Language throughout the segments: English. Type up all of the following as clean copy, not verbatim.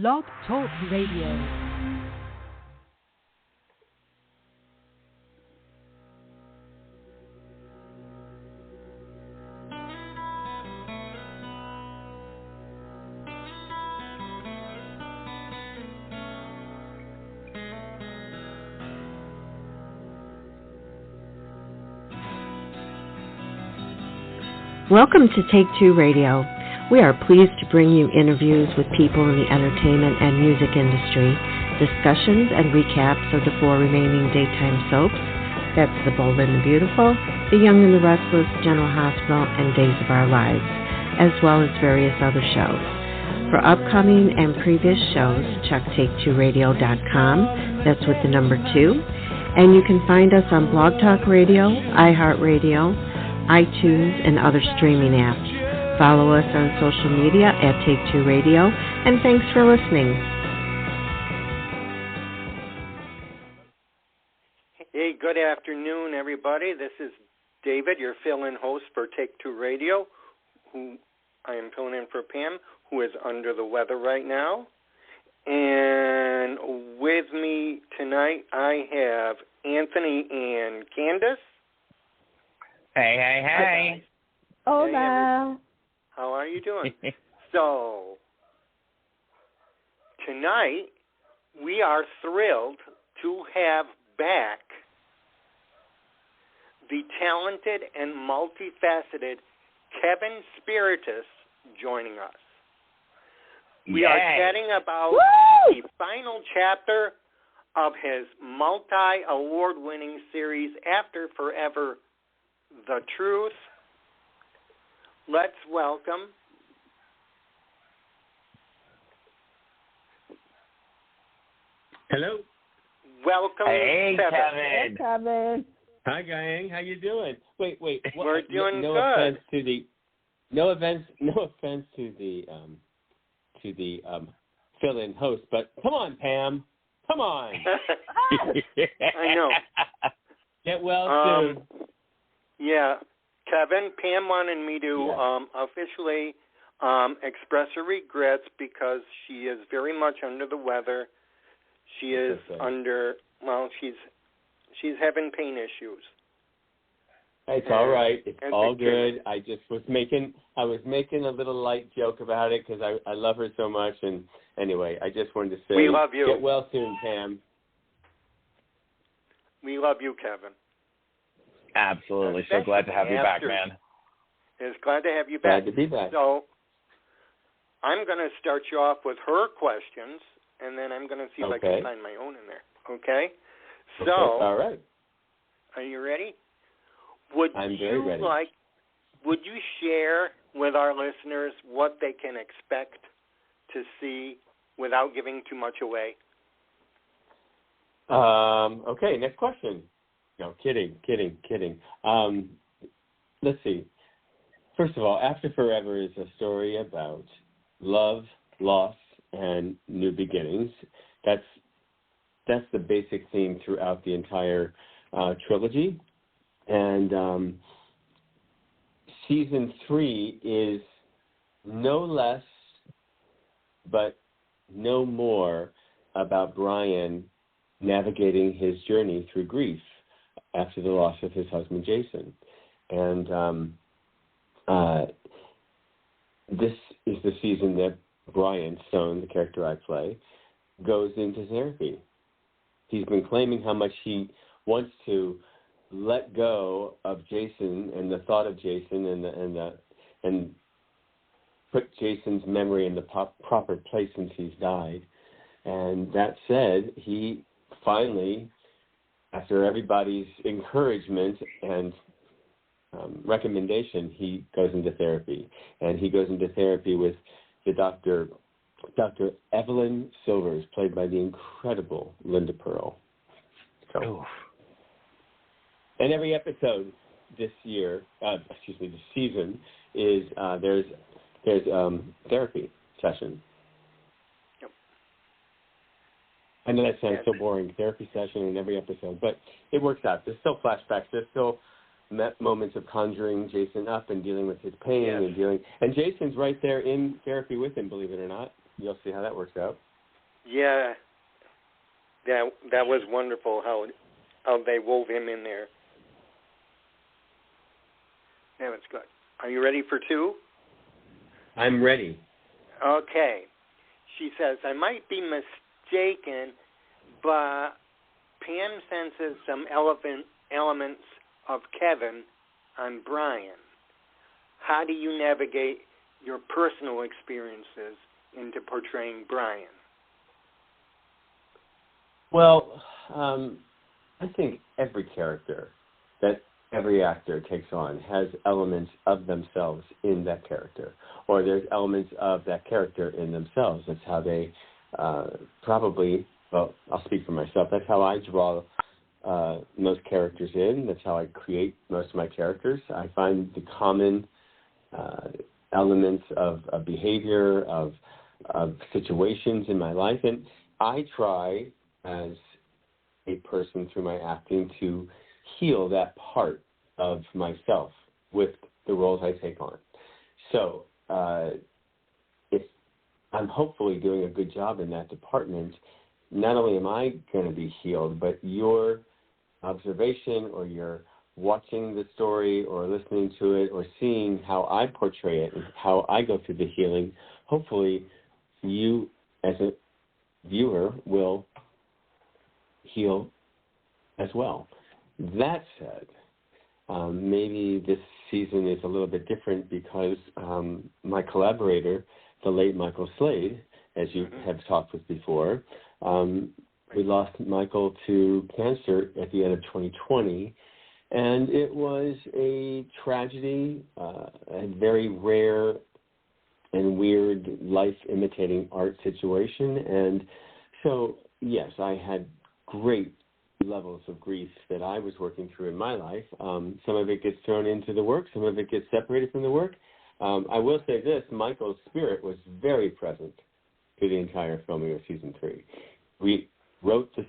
Blog Talk Radio. Welcome to Take-Two Radio. We are pleased to bring you interviews with people in the entertainment and music industry, discussions and recaps of the 4 remaining daytime soaps. That's The Bold and the Beautiful, The Young and the Restless, General Hospital, and Days of Our Lives, as well as various other shows. For upcoming and previous shows, check Take2Radio.com. That's with the number 2. And you can find us on Blog Talk Radio, iHeartRadio, iTunes, and other streaming apps. Follow us on social media at Take-Two Radio, and thanks for listening. Hey, good afternoon, everybody. This is David, your fill-in host for Take-Two Radio, who I am filling in for Pam, who is under the weather right now. And with me tonight, I have Anthony and Candace. Hey. Hola. How are you doing? So, tonight, we are thrilled to have back the talented and multifaceted Kevin Spirtas joining us. We are chatting about the final chapter of his multi-award-winning series, After Forever, The Truth. Let's welcome Hello. Welcome, hey, Kevin. Hey, Kevin. Hi, gang. How you doing? Wait. We're doing no good. Offense to the, no offense to the fill-in host, but come on, Pam. Come on. I know. Get well soon. Yeah. Kevin, Pam wanted me to officially express her regrets because she is very much under the weather. She is she's having pain issues. It's all right. It's all good. Kid. I was making a little light joke about it because I love her so much. And anyway, I just wanted to say, we love you. Get well soon, Pam. We love you, Kevin. Absolutely. So glad to have you back, man. It's glad to have you back. Glad to be back. So I'm going to start you off with her questions, and then I'm going to see if I can find my own in there. Okay? So, all right. Are you ready? I'm very ready. Would you share with our listeners what they can expect to see without giving too much away? Okay, next question. No, kidding. Let's see. First of all, After Forever is a story about love, loss, and new beginnings. That's the basic theme throughout the entire trilogy. And season 3 is no less, but no more about Brian navigating his journey through grief after the loss of his husband, Jason. And this is the season that Brian Stone, the character I play, goes into therapy. He's been claiming how much he wants to let go of Jason and the thought of Jason and put Jason's memory in the proper place since he's died. And that said, he finally, after everybody's encouragement and recommendation, he goes into therapy. And he goes into therapy with the Dr. Evelyn Silvers, played by the incredible Linda Pearl. So, and every episode this season is there's therapy session. Yep. I know that sounds so boring, therapy session in every episode, but it works out. There's still flashbacks. There's still moments of conjuring Jason up and dealing with his pain and Jason's right there in therapy with him, believe it or not. you'll see how that works out. Yeah, that was wonderful how they wove him in there. That was good. Are you ready for 2? I'm ready. Okay. She says, I might be mistaken, but Pam senses some elements of Kevin on Brian. How do you navigate your personal experiences into portraying Brian? Well, I think every character that every actor takes on has elements of themselves in that character, or there's elements of that character in themselves. That's how they probably, well, I'll speak for myself, that's how I draw most characters in. That's how I create most of my characters. I find the common elements of behavior, of situations in my life, and I try as a person through my acting to heal that part of myself with the roles I take on. So if I'm hopefully doing a good job in that department, not only am I going to be healed, but your observation or your watching the story or listening to it or seeing how I portray it and how I go through the healing, hopefully you as a viewer will heal as well. That said, maybe this season is a little bit different because my collaborator, the late Michael Slade, as you have talked with before, we lost Michael to cancer at the end of 2020, and it was a tragedy, a very rare and weird life-imitating art situation. And so, yes, I had great levels of grief that I was working through in my life. Some of it gets thrown into the work. Some of it gets separated from the work. I will say this, Michael's spirit was very present through the entire filming of season 3. We wrote the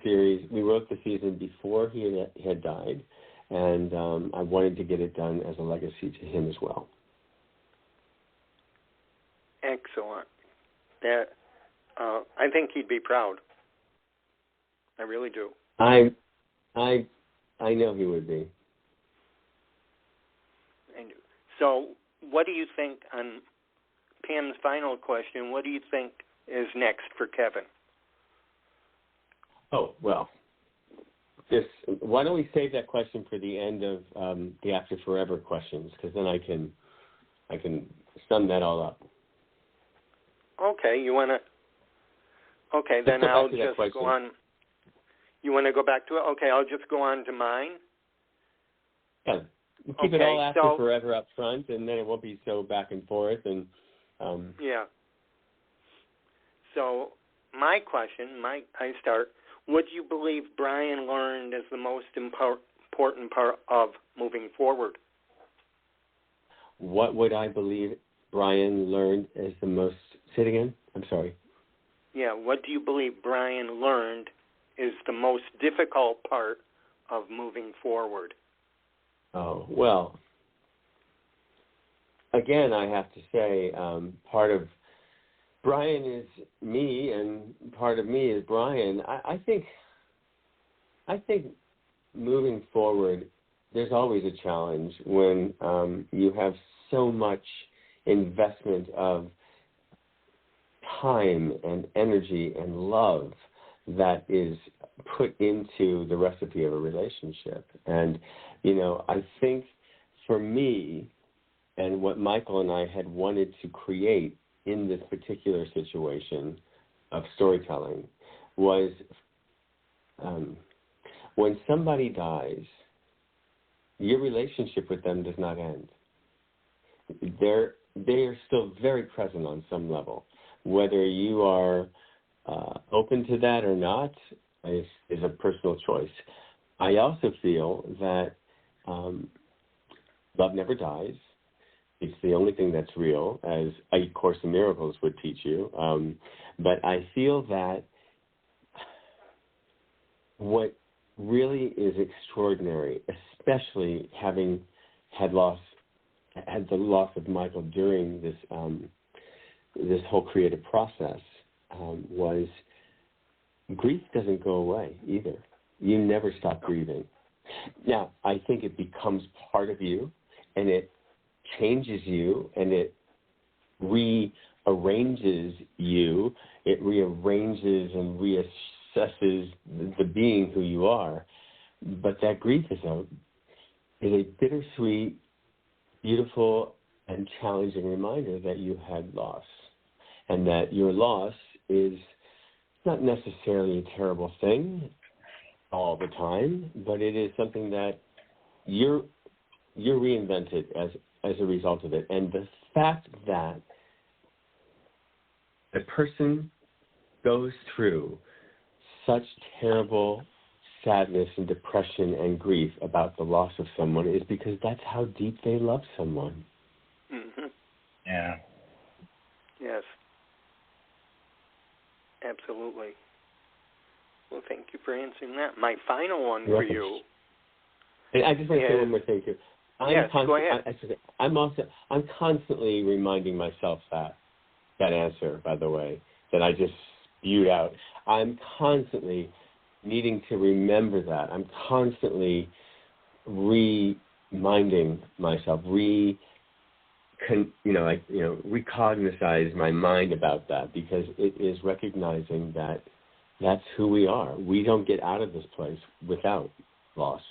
season before he had died, and I wanted to get it done as a legacy to him as well. Excellent. That I think he'd be proud. I really do. I know he would be. I do. So, what do you think on Pam's final question? What do you think is next for Kevin? Oh, well, why don't we save that question for the end of the After Forever questions, because then I can sum that all up. Okay, you want to? Okay, then I'll just go on. You want to go back to it? Okay, I'll just go on to mine. Yeah, keep it all After Forever up front, and then it won't be so back and forth. And yeah. So my question, I start. What do you believe Brian learned is the most important part of moving forward? What would I believe Brian learned is the most... Say it again? I'm sorry. Yeah, what do you believe Brian learned is the most difficult part of moving forward? Oh, well, again, I have to say part of Brian is me and part of me is Brian. I think moving forward, there's always a challenge when you have so much investment of time and energy and love that is put into the recipe of a relationship. And, I think for me and what Michael and I had wanted to create in this particular situation of storytelling was when somebody dies, your relationship with them does not end. They are still very present on some level. Whether you are open to that or not is a personal choice. I also feel that love never dies. It's the only thing that's real, as A Course in Miracles would teach you. But I feel that what really is extraordinary, especially having had the loss of Michael during this whole creative process, was grief doesn't go away either. You never stop grieving. Now, I think it becomes part of you, and it changes you, and it rearranges you. It rearranges and reassesses the being who you are. But that grief is a bittersweet, beautiful, and challenging reminder that you had loss, and that your loss is not necessarily a terrible thing all the time, but it is something that you're reinvented as a result of it. And the fact that a person goes through such terrible sadness and depression and grief about the loss of someone is because that's how deep they love someone. Mm-hmm. Yeah. Yes. Absolutely. Well, thank you for answering that. My final one for you. And I just want to say one more thing too. Yes, go ahead. I'm constantly reminding myself that answer, by the way, that I just spewed out. I'm constantly needing to remember that. I'm constantly reminding myself, recognize my mind about that, because it is recognizing that that's who we are. We don't get out of this place without loss,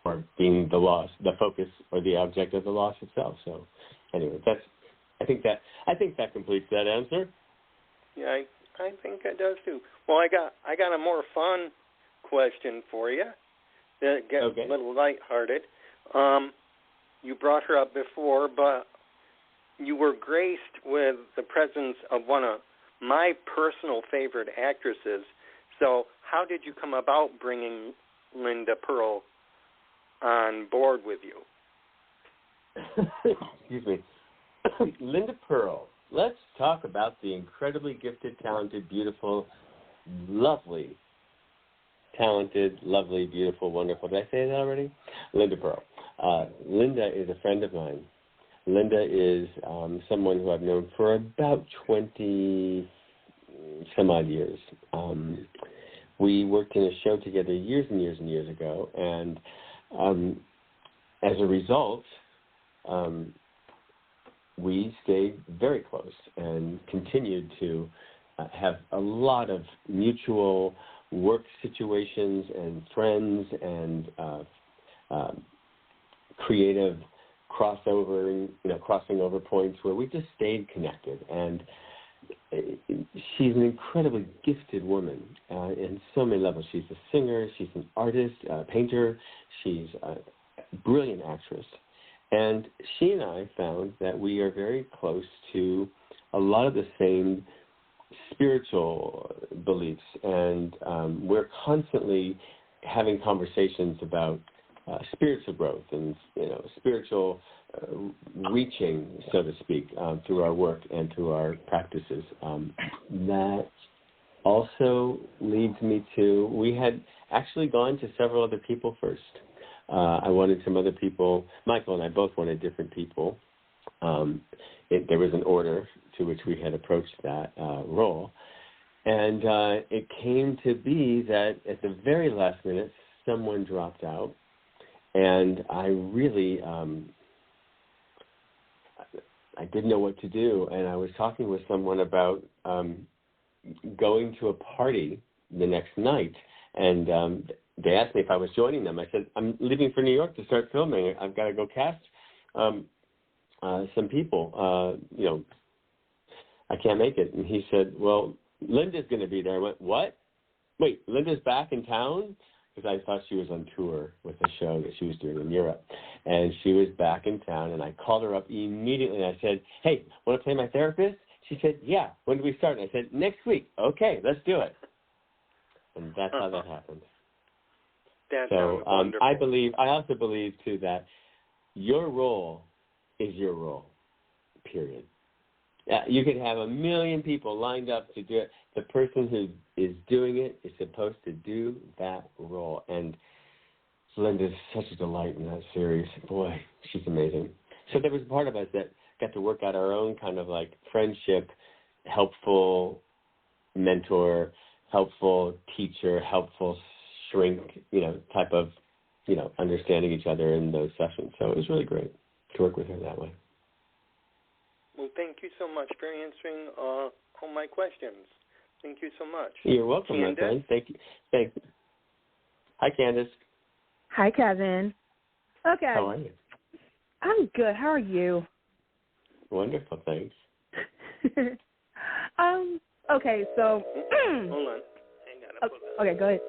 or being the loss, the focus, or the object of the loss itself. So, anyway, I think that completes that answer. Yeah, I think it does too. Well, I got a more fun question for you that gets a little lighthearted. You brought her up before, but you were graced with the presence of one of my personal favorite actresses. So how did you come about bringing Linda Pearl on board with you? Excuse me. Linda Pearl. Let's talk about the incredibly gifted, talented, beautiful, lovely, talented, lovely, beautiful, wonderful. Did I say that already? Linda Pearl. Linda is a friend of mine. Linda is someone who I've known for about 20 some odd years. We worked in a show together years and years and years ago, and as a result, we stayed very close and continued to have a lot of mutual work situations and friends and creative crossing over points where we just stayed connected. And she's an incredibly gifted woman in so many levels. She's a singer, she's an artist, a painter, she's a brilliant actress. And she and I found that we are very close to a lot of the same spiritual beliefs, and we're constantly having conversations about spiritual growth and spiritual reaching, so to speak, through our work and through our practices. That also leads me to, we had actually gone to several other people first. I wanted some other people. Michael and I both wanted different people. There was an order to which we had approached that role. And it came to be that at the very last minute, someone dropped out. And I really, I didn't know what to do. And I was talking with someone about going to a party the next night. And they asked me if I was joining them. I said, I'm leaving for New York to start filming. I've got to go cast some people. I can't make it. And he said, well, Linda's going to be there. I went, what? Wait, Linda's back in town? Because I thought she was on tour with a show that she was doing in Europe. And she was back in town, and I called her up immediately. I said, hey, want to play my therapist? She said, yeah. When do we start? And I said, next week. Okay, let's do it. And that's how that happened. So I also believe, too, that your role is your role, period. You could have 1 million people lined up to do it. The person who is doing it is supposed to do that role. And Linda's such a delight in that series. Boy, she's amazing. So there was a part of us that got to work out our own kind of like friendship, helpful mentor, helpful teacher, helpful shrink, type of, understanding each other in those sessions. So it was really great to work with her that way. Well, thank you so much for answering all my questions. Thank you so much. You're welcome, Candace? my friend. Thank you. Hi, Candace. Hi, Kevin. Okay. How are you? I'm good. How are you? Wonderful, thanks. Okay, so Hold on. Okay, go ahead.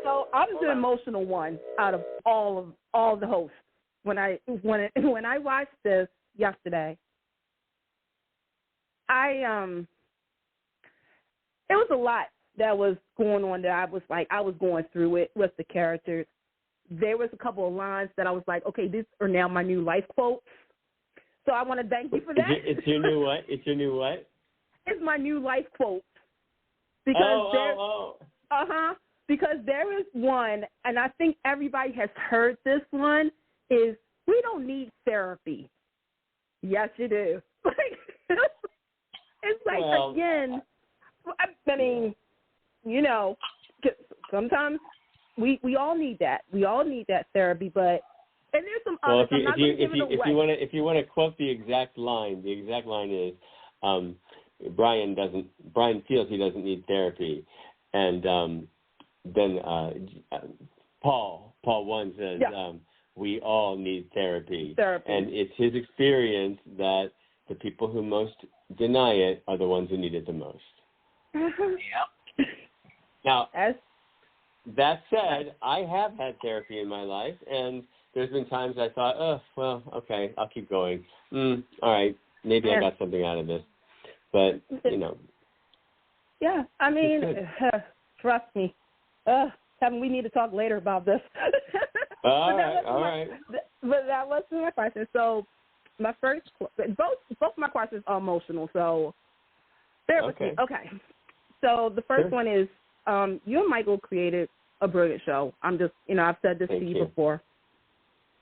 So I'm the emotional one out of all the hosts. When I watched this yesterday, it was a lot that was going on that I was going through it with the characters. There was a couple of lines that I was like, okay, these are now my new life quotes. So I want to thank you for that. It's your new what? It's your new what? It's my new life quote. Because because there is one, and I think everybody has heard this one, is we don't need therapy. Yes, you do. It's like, well, again, I mean, sometimes we all need that. We all need that therapy, but and there's some others. I'm not going to give it away. If you want to quote the exact line is, Brian feels he doesn't need therapy, and then Paul 1 says, we all need therapy, and it's his experience that the people who most deny it are the ones who need it the most. Yeah. Now, that said, I have had therapy in my life, and there's been times I thought, oh, well, okay, I'll keep going. All right, maybe I got something out of this. But, Yeah, I mean, trust me. Kevin, we need to talk later about this. All right. But that wasn't my question. So my both my questions are emotional, so bear with me. Okay. So the first one is, you and Michael created a brilliant show. I'm just, I've said this to you before.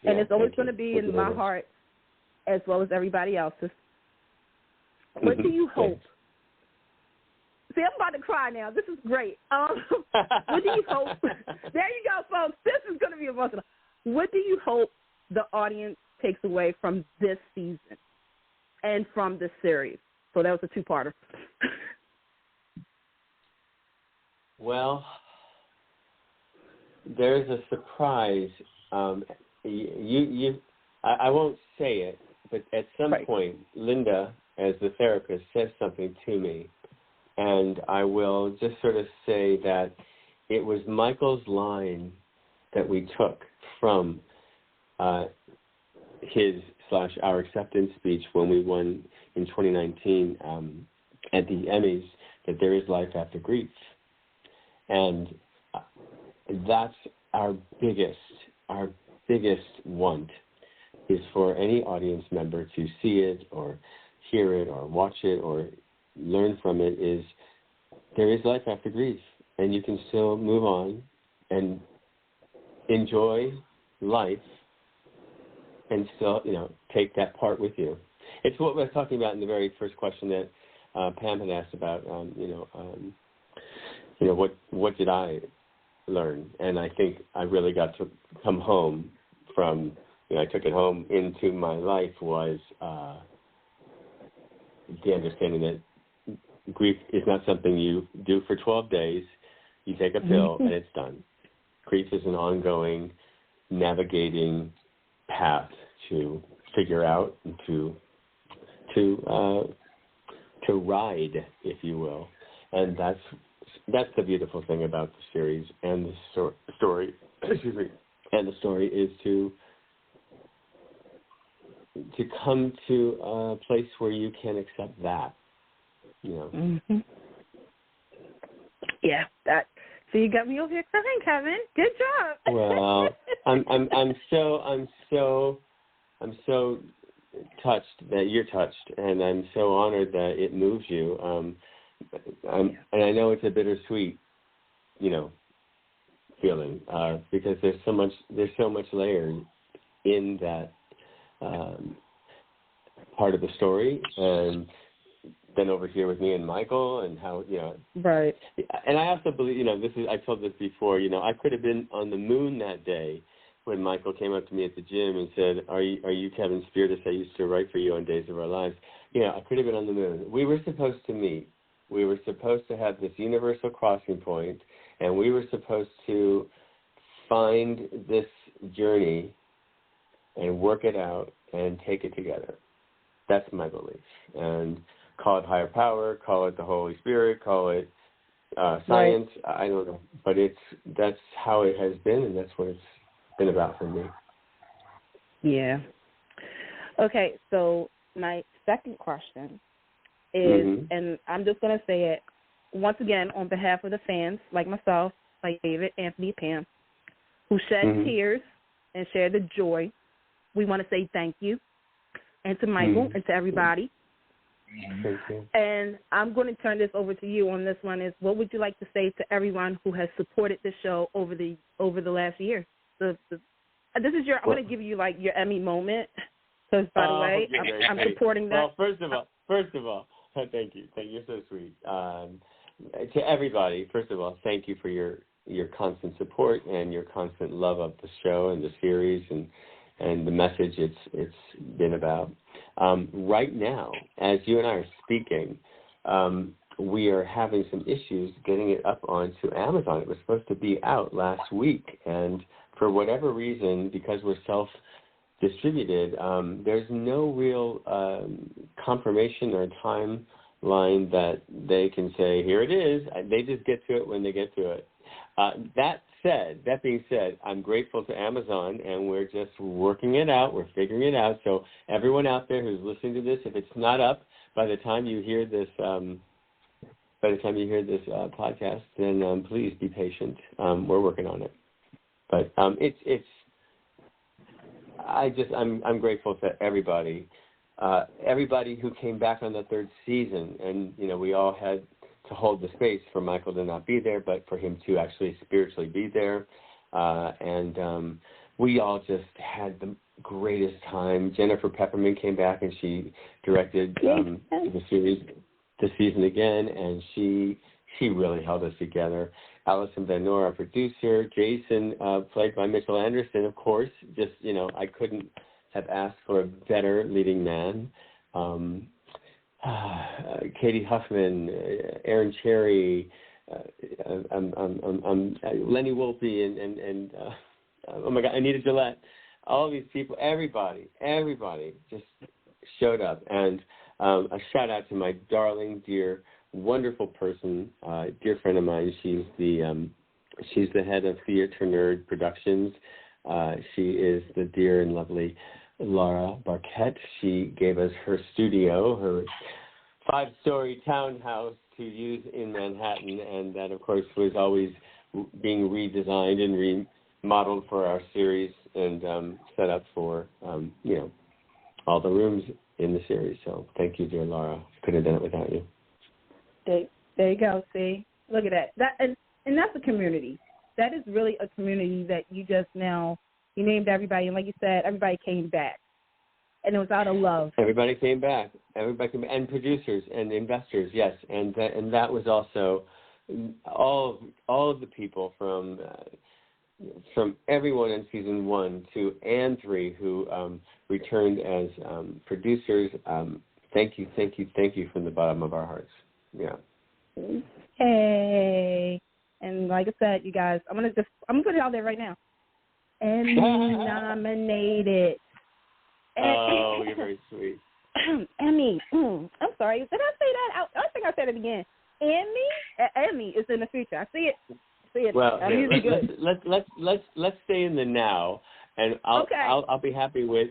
Yeah, and it's always going to be in my heart as well as everybody else's. What do you hope? See, I'm about to cry now. This is great. What do you hope? There you go, folks. This is going to be emotional. What do you hope the audience takes away from this season and from this series? So that was a two-parter. Well, there's a surprise. I won't say it, but at some point, Linda, as the therapist, says something to me, and I will just sort of say that it was Michael's line that we took from our acceptance speech when we won in 2019 at the Emmys, that there is life after grief. And that's our biggest want, is for any audience member to see it or hear it or watch it or learn from it, is there is life after grief, and you can still move on and enjoy life and still, take that part with you. It's what we were talking about in the very first question that Pam had asked about, what did I learn? And I think I really got to come home from, I took it home into my life, was the understanding that grief is not something you do for 12 days. You take a pill and it's done. Grief is an ongoing, navigating path to figure out and to ride, if you will. And that's the beautiful thing about the series and the story. Excuse me. And the story is to come to a place where you can accept that. Yeah, that. So you got me over here crying, Kevin. Good job. Well, I'm so touched that you're touched, and I'm so honored that it moves you. And I know it's a bittersweet, feeling, because there's so much layered in that part of the story, and been over here with me and Michael, and how, Right. And I also believe, I told this before, I could have been on the moon that day when Michael came up to me at the gym and said, are you Kevin Spirtas? I used to write for you on Days of Our Lives. I could have been on the moon. We were supposed to meet. We were supposed to have this universal crossing point, and we were supposed to find this journey and work it out and take it together. That's my belief. And call it higher power, call it the Holy Spirit, call it science. Right. I don't know. But that's how it has been, and that's what it's been about for me. Yeah. Okay, so my second question is, and I'm just going to say it once again on behalf of the fans, like myself, like David, Anthony, Pam, who shed tears and shared the joy. We want to say thank you. And to Michael and to everybody. Thank you. And I'm going to turn this over to you on this one. Is what would you like to say to everyone who has supported this show over the last year? This is I'm going to give you like your Emmy moment. Because by the way, I'm supporting that. Well, first of all, thank you. You're so sweet. To everybody, first of all, thank you for your constant support and your constant love of the show and the series and the message it's been about. Right now, as you and I are speaking, we are having some issues getting it up onto Amazon. It was supposed to be out last week, and for whatever reason, because we're self-distributed, there's no real confirmation or timeline that they can say, here it is. They just get to it when they get to it. That being said, I'm grateful to Amazon, and we're just working it out. We're figuring it out. So everyone out there who's listening to this, if it's not up by the time you hear this, podcast, then please be patient. We're working on it. But I'm grateful to everybody who came back on the third season, and we all had to hold the space for Michael to not be there, but for him to actually spiritually be there. And we all just had the greatest time. Jennifer Pepperman came back and she directed the season again, and she really held us together. Allison Van Noor, our producer. Jason, played by Mitchell Anderson, of course. Just, I couldn't have asked for a better leading man. Katie Huffman, Aaron Cherry, Lenny Wolpe, and oh my God, Anita Gillette. All these people, everybody just showed up. And a shout out to my darling, dear, wonderful person, dear friend of mine. She's the head of Theater Nerd Productions. She is the dear and lovely Laura Barquette. She gave us her studio, her 5-story townhouse to use in Manhattan, and that, of course, was always being redesigned and remodeled for our series and set up for, all the rooms in the series. So thank you, dear Laura. Couldn't have done it without you. There you go. See, look at that. And that's a community. That is really a community that you just now. You named everybody, and like you said, everybody came back, and it was out of love. Everybody came back. And producers and investors, yes, and that was also all of the people from everyone in season 1 to and 3 who returned as producers. Thank you from the bottom of our hearts. Yeah. Hey, and like I said, you guys, I'm gonna put it out there right now. Emmy nominated. Oh, you're very sweet. Emmy. I'm sorry. Did I say that? I think I said it again. Emmy is in the future. I see it. Well, let's stay in the now, and I'll be happy with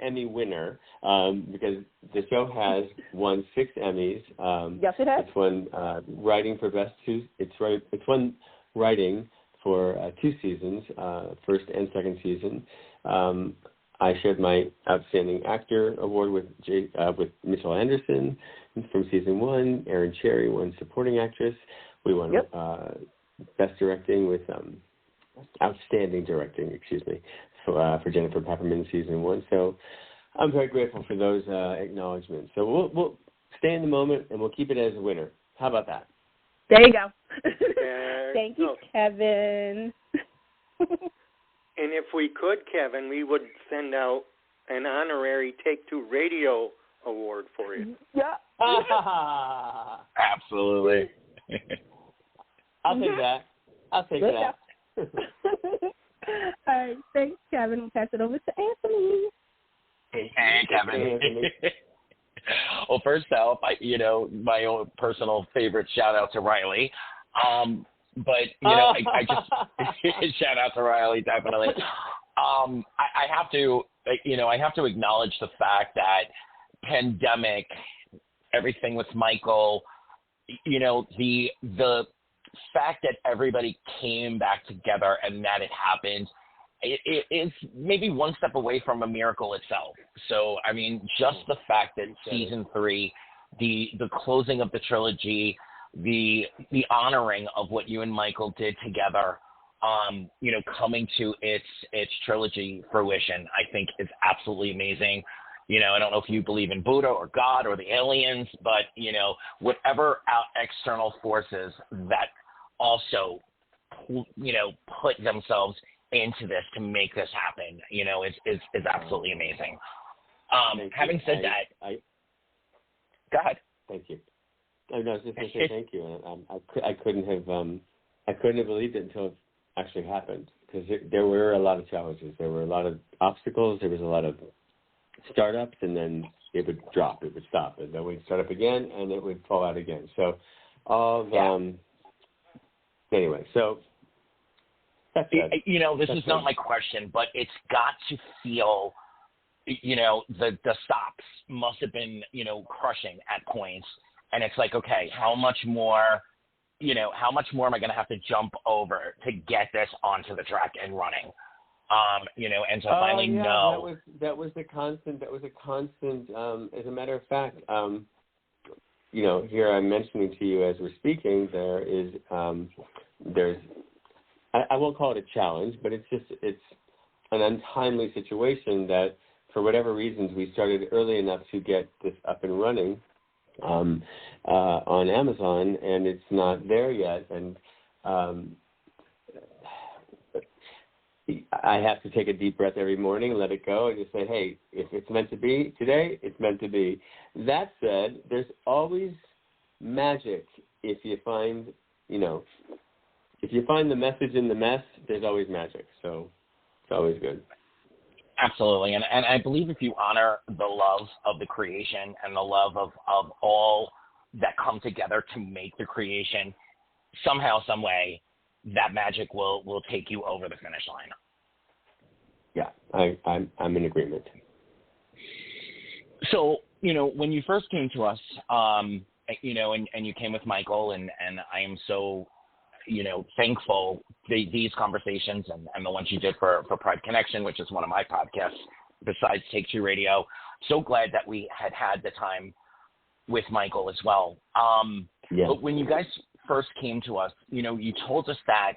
Emmy winner because the show has won 6 Emmys. Yes, it has. It's won writing for best 2. It's won writing for 2 seasons, first and second season. I shared my Outstanding Actor Award with Mitchell Anderson from season 1. Aaron Cherry won Supporting Actress. We won Best Directing with Outstanding Directing, for Jennifer Pepperman season 1. So I'm very grateful for those acknowledgments. So we'll stay in the moment, and we'll keep it as a winner. How about that? There you go. Thank you, No. Kevin. And if we could, Kevin, we would send out an honorary Take-Two Radio Award for you. Yeah. Absolutely. I'll take that. I'll take that. All right. Thanks, Kevin. We'll pass it over to Anthony. Hey, Kevin. Well, first off, my own personal favorite shout out to Riley. But I just shout out to Riley, definitely. I have to acknowledge the fact that pandemic, everything with Michael, the fact that everybody came back together and that it happened, it is maybe one step away from a miracle itself. So, I mean, just the fact that season 3, the closing of the trilogy, the honoring of what you and Michael did together, coming to its trilogy fruition, I think is absolutely amazing. I don't know if you believe in Buddha or God or the aliens, but, whatever external forces that also, put themselves into this to make this happen, is absolutely amazing. Having said that, go ahead. Thank you. I was just going to say thank you. I couldn't have believed it until it actually happened, because there were a lot of challenges. There were a lot of obstacles. There was a lot of startups, and then it would drop. It would stop, and then we'd start up again, and it would fall out again. So, anyway, so that's it. This is not my question, but it's got to feel, the stops must have been, crushing at points. And it's like, okay, how much more am I going to have to jump over to get this onto the track and running? And to finally know. That was a constant. As a matter of fact, here I'm mentioning to you as we're speaking, there's I won't call it a challenge, but it's an untimely situation that for whatever reasons we started early enough to get this up and running on Amazon, and it's not there yet, and I have to take a deep breath every morning and let it go and just say, hey, if it's meant to be today, it's meant to be. That said, there's always magic if you find the message in the mess, there's always magic, so it's always good. Absolutely, and I believe if you honor the love of the creation and the love of all that come together to make the creation, somehow, some way, that magic will take you over the finish line. Yeah, I'm in agreement. So, when you first came to us, and you came with Michael, and I am so, thankful these conversations and the ones you did for Pride Connection, which is one of my podcasts besides Take-Two Radio. So glad that we had the time with Michael as well. But when you guys first came to us, you told us that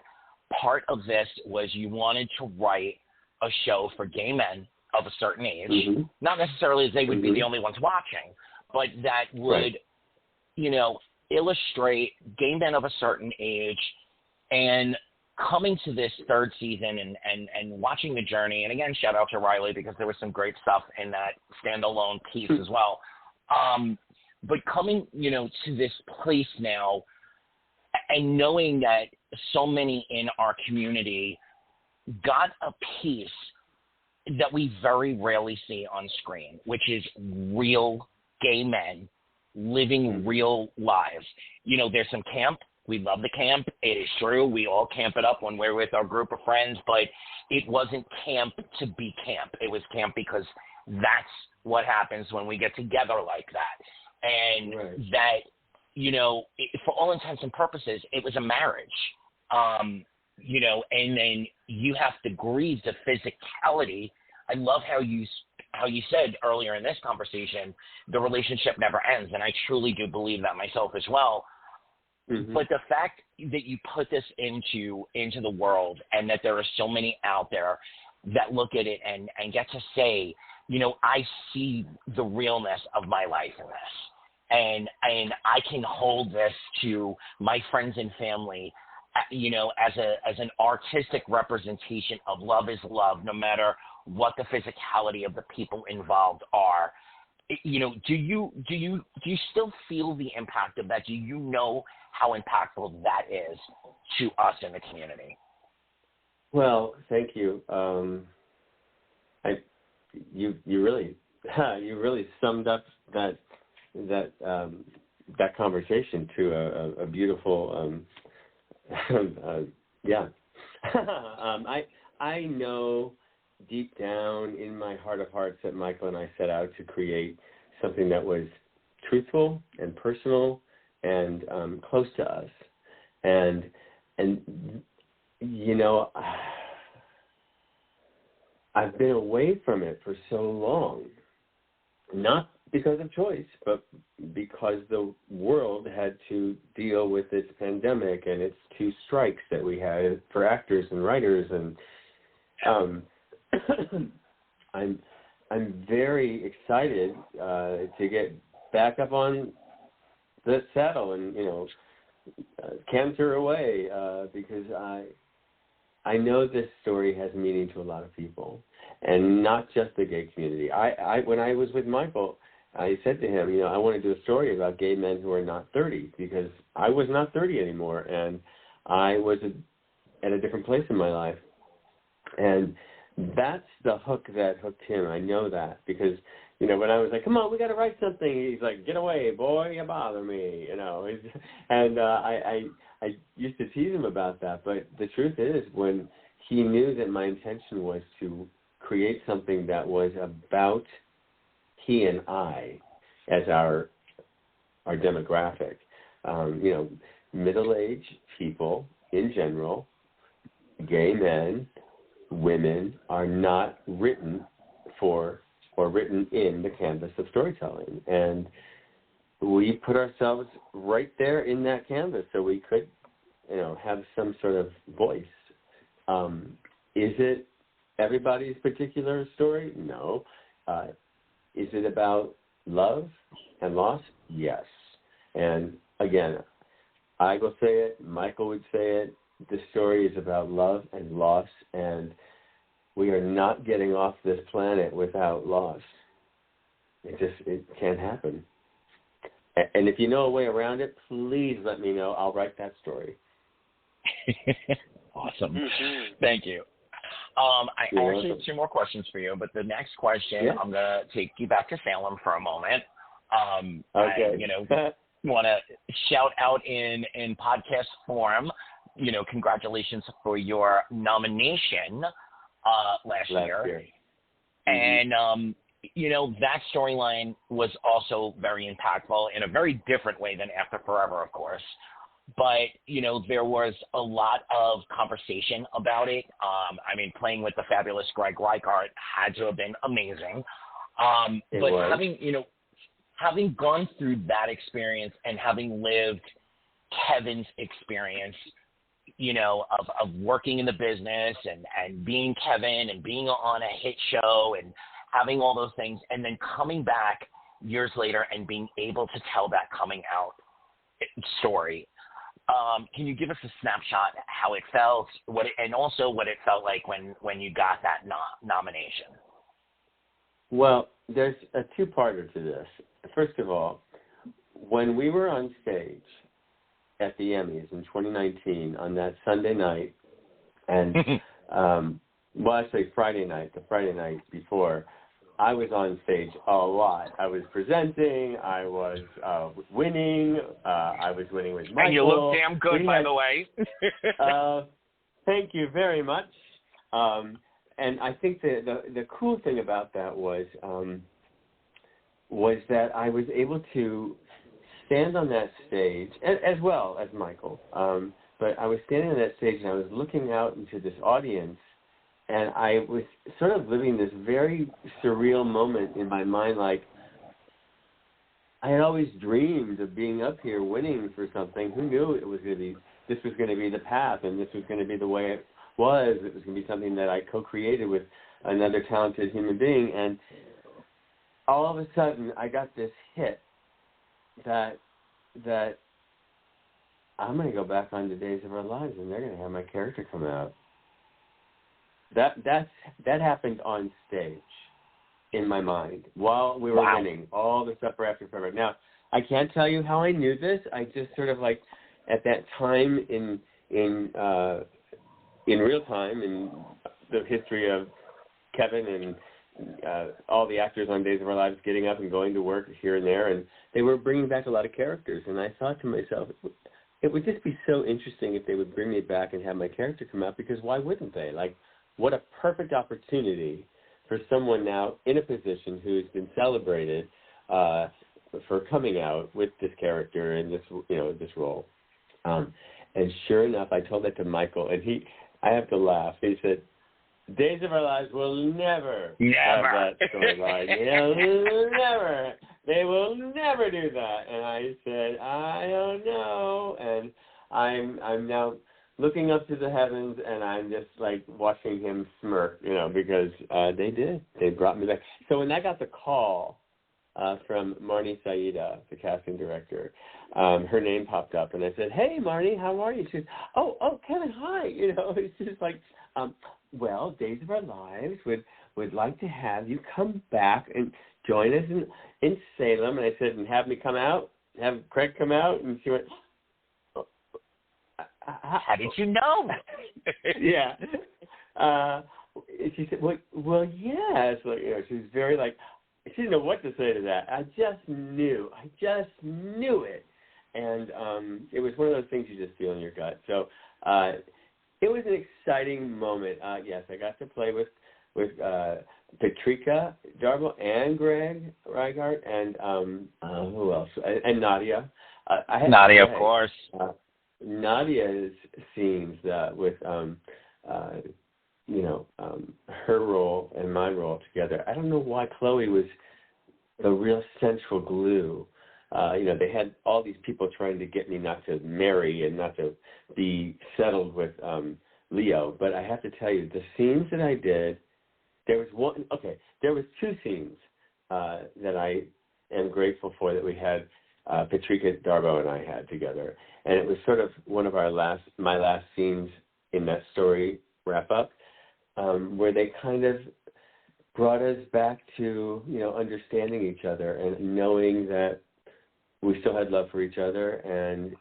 part of this was you wanted to write a show for gay men of a certain age, not necessarily as they would be the only ones watching, but that would, illustrate gay men of a certain age. And coming to this third season and watching the journey, and again, shout out to Riley because there was some great stuff in that standalone piece as well. But coming, to this place now and knowing that so many in our community got a piece that we very rarely see on screen, which is real gay men living real lives. There's some camp. We love the camp. It is true. We all camp it up when we're with our group of friends, but it wasn't camp to be camp. It was camp because that's what happens when we get together like that. And that, for all intents and purposes, it was a marriage. And then you have to grieve the physicality. I love how you said earlier in this conversation, the relationship never ends. And I truly do believe that myself as well. But the fact that you put this into the world and that there are so many out there that look at it and get to say, I see the realness of my life in this. and I can hold this to my friends and family, as an artistic representation of love is love, no matter what the physicality of the people involved are. Do you still feel the impact of that? Do you know how impactful that is to us in the community? Well, thank you. You really summed up that conversation to a beautiful yeah. I know deep down in my heart of hearts that Michael and I set out to create something that was truthful and personal and close to us, and I've been away from it for so long, not because of choice, but because the world had to deal with its pandemic and its 2 strikes that we had for actors and writers, and I'm very excited to get back up on the saddle and canter away because I know this story has meaning to a lot of people, and not just the gay community. When I was with Michael, I said to him, I want to do a story about gay men who are not 30, because I was not 30 anymore, and I was at a different place in my life. And that's the hook that hooked him. I know that because, when I was like, come on, we got to write something, he's like, get away, boy, you bother me, And I used to tease him about that. But the truth is, when he knew that my intention was to create something that was about he and I as our demographic, middle-aged people in general, gay men, women are not written for or written in the canvas of storytelling. And we put ourselves right there in that canvas so we could, have some sort of voice. Is it everybody's particular story? No. Is it about love and loss? Yes. And again, I will say it, Michael would say it, the story is about love and loss, and we are not getting off this planet without loss. It can't happen. And if you know a way around it, please let me know. I'll write that story. Awesome. Thank you. I actually have 2 more questions for you, but the next question, I'm going to take you back to Salem for a moment. Okay. I, want to shout out in podcast form, congratulations for your nomination last year. And, that storyline was also very impactful in a very different way than After Forever, of course. But, there was a lot of conversation about it. Playing with the fabulous Greg Reichardt had to have been amazing. Having gone through that experience and having lived Kevin's experience, of working in the business and being Kevin and being on a hit show and having all those things, and then coming back years later and being able to tell that coming out story. Can you give us a snapshot how it felt, and also what it felt like when you got that nomination? Well, there's a 2-parter to this. First of all, when we were on stage at the Emmys in 2019 on that Sunday night, and Friday night, the Friday night before, I was on stage a lot. I was presenting. I was winning. I was winning with Michael. And you look damn good, by the way. Thank you very much. And I think the cool thing about that was that I was able to stand on that stage, as well as Michael. But I was standing on that stage and I was looking out into this audience, and I was sort of living this very surreal moment in my mind, like I had always dreamed of being up here winning for something. Who knew this was going to be the path, and this was going to be the way it was. It was going to be something that I co-created with another talented human being. And all of a sudden, I got this hit that I'm going to go back on the Days of Our Lives, and they're going to have my character come out. That happened on stage in my mind while we were winning all the stuff for After Forever. Now, I can't tell you how I knew this. I just sort of like at that time in real time in the history of Kevin and all the actors on Days of Our Lives getting up and going to work here and there, and they were bringing back a lot of characters. And I thought to myself, it would just be so interesting if they would bring me back and have my character come out, because why wouldn't they? Like, what a perfect opportunity for someone now in a position who's been celebrated for coming out with this character and this, this role. And sure enough, I told that to Michael, and I have to laugh. He said, Days of Our Lives will never have that storyline. Never. They will never do that. And I said, I don't know. And I'm now looking up to the heavens, and I'm just like watching him smirk, because they did. They brought me back. So when I got the call from Marnie Saida, the casting director, her name popped up, and I said, "Hey, Marnie, how are you?" She said, "Oh, Kevin, hi." It's just like, well, Days of Our Lives would like to have you come back and join us in Salem. And I said, and have me come out, have Craig come out, and she went, how did you know? Yeah. She said, well, yes. She was very like, she didn't know what to say to that. I just knew it. And it was one of those things you just feel in your gut. So it was an exciting moment. Yes, I got to play with Patrika Darbo and Greg Reigart and who else? And Nadia. Nadia, of course. Nadia's scenes with her role and my role together. I don't know why Chloe was the real central glue. They had all these people trying to get me not to marry and not to be settled with Leo. But I have to tell you, the scenes that I did, there was two scenes that I am grateful for that we had Patrika Darbo and I had together. And it was sort of one of my last scenes in that story wrap-up, where they kind of brought us back to, understanding each other and knowing that we still had love for each other, and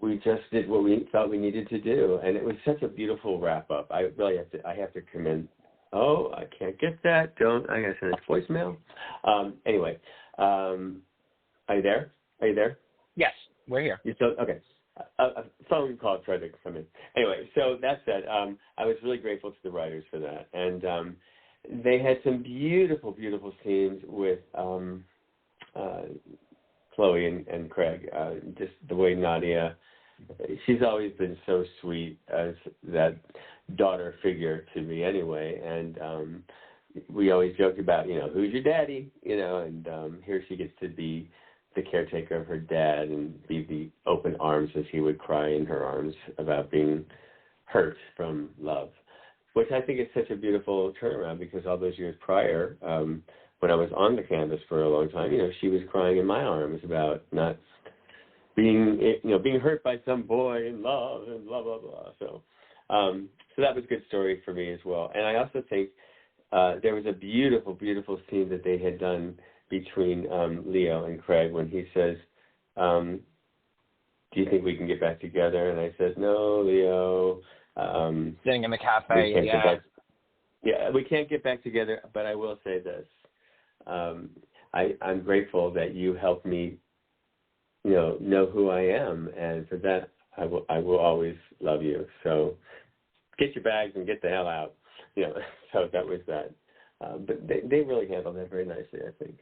we just did what we thought we needed to do. And it was such a beautiful wrap-up. I have to commend. Oh, I can't get that. I got to send a voicemail. Anyway, are you there? Yes, we're here. You still okay? A phone call tried to come in. Anyway, so that said, I was really grateful to the writers for that, and they had some beautiful, beautiful scenes with Chloe and Craig. Just the way Nadia, she's always been so sweet as that daughter figure to me anyway, and we always joke about, who's your daddy, and here she gets to be the caretaker of her dad and be the open arms as he would cry in her arms about being hurt from love, which I think is such a beautiful turnaround, because all those years prior, when I was on the canvas for a long time, she was crying in my arms about not being hurt by some boy in love and blah, blah, blah. So that was a good story for me as well. And I also think there was a beautiful, beautiful scene that they had done between Leo and Craig when he says, do you think we can get back together? And I said, no, Leo. Sitting in the cafe, we can't get back together, but I will say this. I'm grateful that you helped me, know who I am, and for that, I will always love you. So get your bags and get the hell out. So that was that. But they really handled that very nicely, I think.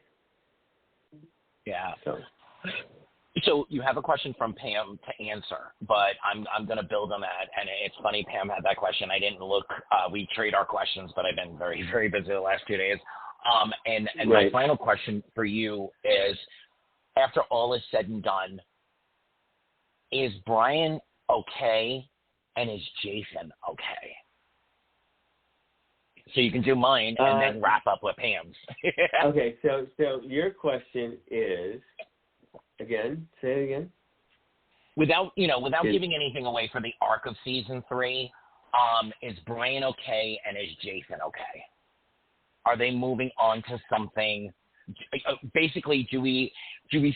Yeah. So you have a question from Pam to answer, but I'm going to build on that. And it's funny, Pam had that question. I didn't look. We trade our questions, but I've been very, very busy the last 2 days. And right. My final question for you is, after all is said and done, is Brian okay, and is Jason okay? So you can do mine and then wrap up with Pam's. Okay, so your question is, Again, say it again. Without giving anything away for the arc of season 3, is Brian okay and is Jason okay? Are they moving on to something? Basically, do we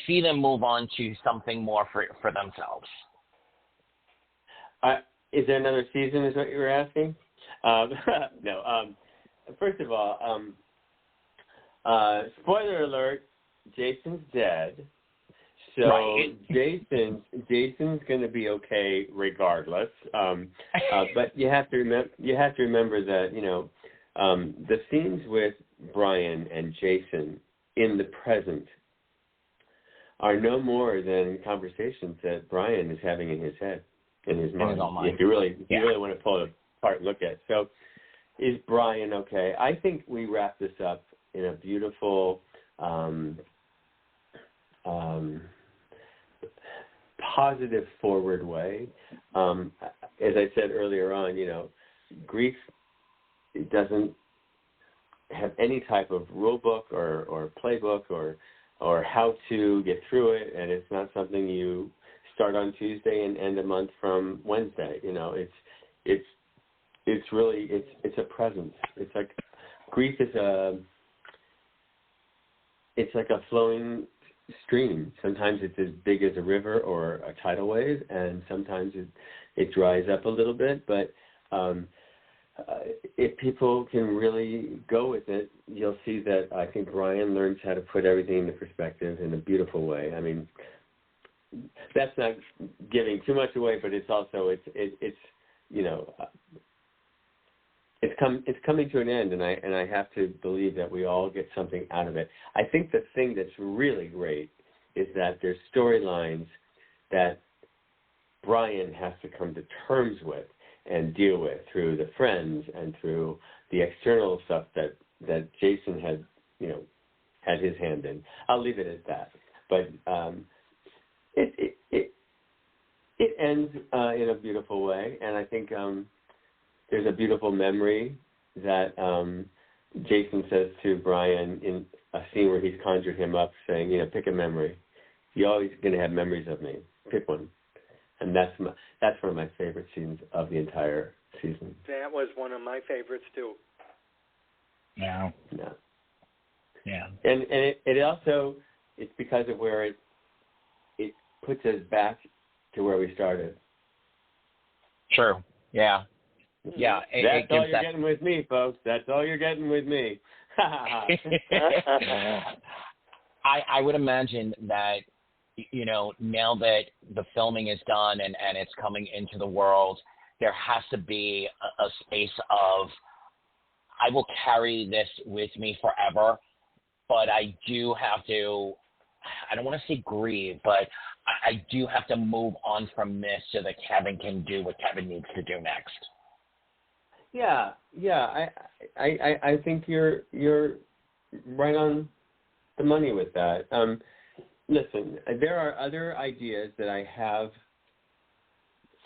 see them move on to something more for themselves? Is there another season? Is what you were asking? No. First of all, spoiler alert: Jason's dead. So right. Jason's going to be okay regardless. But you have to remember that the scenes with Brian and Jason in the present are no more than conversations that Brian is having in his head, in his mind. If you really want to pull it apart and look at it. So, is Brian okay? I think we wrap this up in a beautiful, positive, forward way. As I said earlier on, grief doesn't have any type of rule book or playbook or how to get through it, and it's not something you start on Tuesday and end a month from Wednesday. It's really a presence. It's like grief is it's like a flowing stream. Sometimes it's as big as a river or a tidal wave, and sometimes it dries up a little bit. But if people can really go with it, you'll see that I think Brian learns how to put everything into perspective in a beautiful way. I mean, that's not giving too much away, but it's also it's coming to an end, and I have to believe that we all get something out of it. I think the thing that's really great is that there's storylines that Brian has to come to terms with and deal with through the friends and through the external stuff that Jason had his hand in. I'll leave it at that. But it ends in a beautiful way, and I think there's a beautiful memory that Jason says to Brian in a scene where he's conjured him up, saying, pick a memory. You're always going to have memories of me. Pick one. And that's one of my favorite scenes of the entire season. That was one of my favorites too. Yeah. Yeah. Yeah. And it also, it's because of where it puts us back to where we started. True. Yeah. Yeah. That's all you're getting with me, folks. That's all you're getting with me. I would imagine that, now that the filming is done and it's coming into the world, there has to be a space of, I will carry this with me forever, but I do have to, I don't want to say grieve, but I do have to move on from this so that Kevin can do what Kevin needs to do next. Yeah. I think you're right on the money with that. Listen, there are other ideas that I have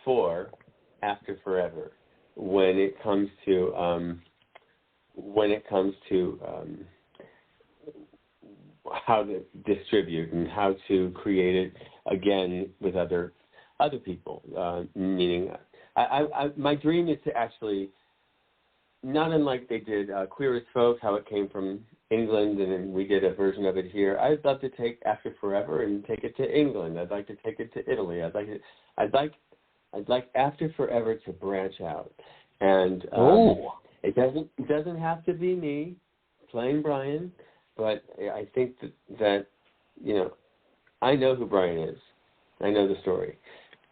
for After Forever when it comes to how to distribute and how to create it again with other people. Meaning, my dream is to actually, not unlike they did Queer as Folk, how it came from England and then we did a version of it here. I'd love to take After Forever and take it to England. I'd like to take it to Italy. I'd like After Forever to branch out. And it doesn't have to be me playing Brian, but I think that I know who Brian is. I know the story.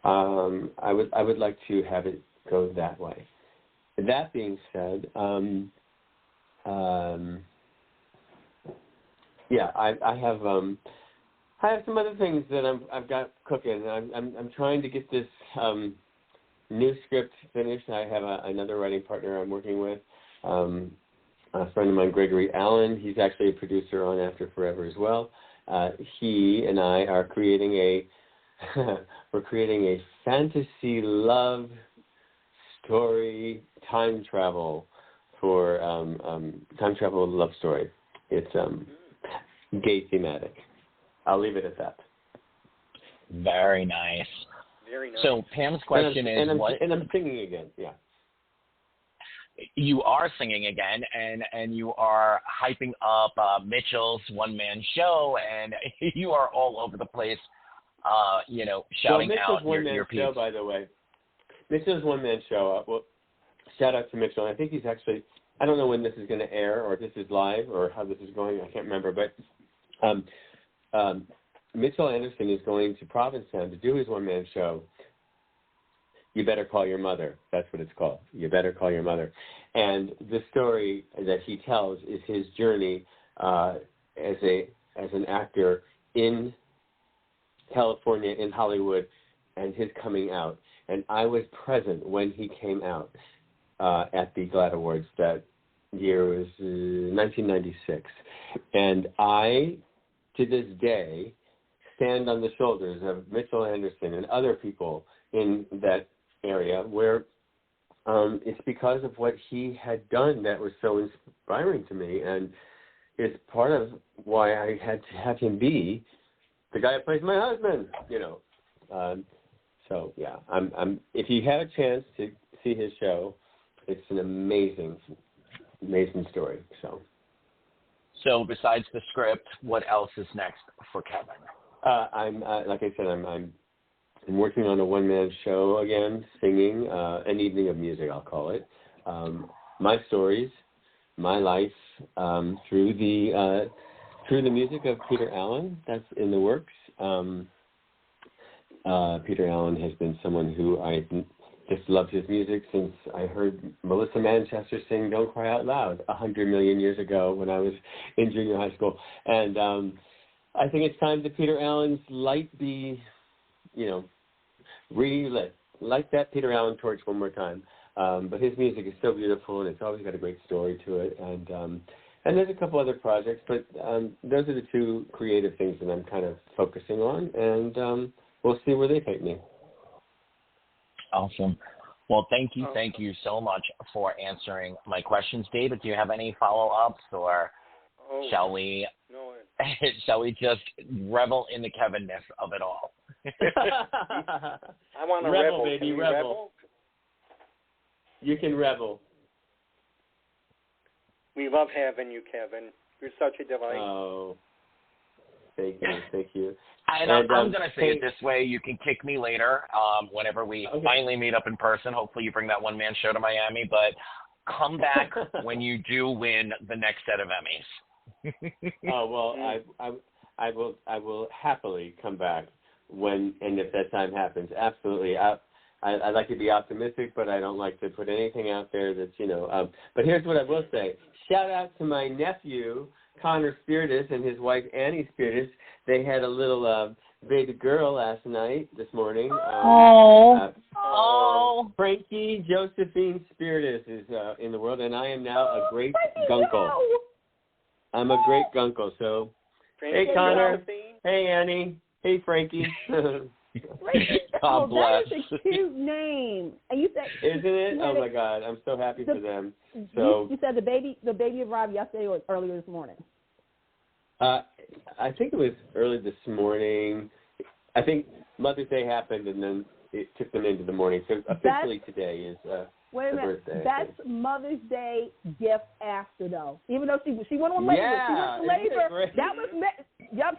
I would like to have it go that way. That being said, I have some other things that I've got cooking. I'm trying to get this new script finished. I have another writing partner I'm working with, a friend of mine, Gregory Allen. He's actually a producer on After Forever as well. He and I are creating a fantasy love story, time travel love story. It's gay thematic. I'll leave it at that. Very nice. Very nice. So Pam's question is, and I'm singing again. Yeah. You are singing again, and you are hyping up Mitchell's one-man show, and you are all over the place, shouting out your piece. Show, by the way. Mitchell's one-man show. Well, shout out to Mitchell. I think he's actually, I don't know when this is going to air or if this is live or how this is going. I can't remember. But Mitchell Anderson is going to Provincetown to do his one-man show. You Better Call Your Mother. That's what it's called. You Better Call Your Mother. And the story that he tells is his journey as an actor in California, in Hollywood, and his coming out. And I was present when he came out at the GLAAD Awards. That year was 1996. And I, to this day, stand on the shoulders of Mitchell Anderson and other people in that area where it's because of what he had done that was so inspiring to me, and it's part of why I had to have him be the guy that plays my husband, so yeah, I'm if you have a chance to see his show, it's an amazing story. So besides the script, what else is next for Kevin? I'm like I said, I'm working on a one-man show again, singing, an evening of music, I'll call it. My stories, my life, through the music of Peter Allen, that's in the works. Peter Allen has been someone who I just loved his music since I heard Melissa Manchester sing Don't Cry Out Loud 100 million years ago when I was in junior high school. And I think it's time that Peter Allen's light be relit. Light that Peter Allen torch one more time. But his music is so beautiful, and it's always got a great story to it. And there's a couple other projects, but those are the two creative things that I'm kind of focusing on, and we'll see where they take me. Awesome. Well, thank you so much for answering my questions. David, do you have any follow-ups, or shall we just revel in the Kevin-ness of it all? I want to revel, baby. Can you revel? You can revel. We love having you, Kevin. You're such a delight. Oh, thank you. And I'm going to say it this way. You can kick me later whenever we finally meet up in person. Hopefully you bring that one-man show to Miami. But come back when you do win the next set of Emmys. Oh, well, I will happily come back when and if that time happens. Absolutely. I like to be optimistic, but I don't like to put anything out there that's, but here's what I will say. Shout out to my nephew, Connor Spirtas, and his wife, Annie Spirtas. They had a little baby girl this morning. Frankie Josephine Spirtas is in the world, and I am now a great gunkle. I'm a great gunkle. So, hey, Connor. Hey, Annie. Hey, Frankie. God bless. That is a cute name. And you said, isn't it? Oh my God, I'm so happy for them. So you said the baby arrived yesterday or earlier this morning. I think it was early this morning. I think Mother's Day happened, and then it took them into the morning. So officially today is wait a minute. birthday. That's Mother's Day gift after though. Even though she went on labor, she went to labor. That was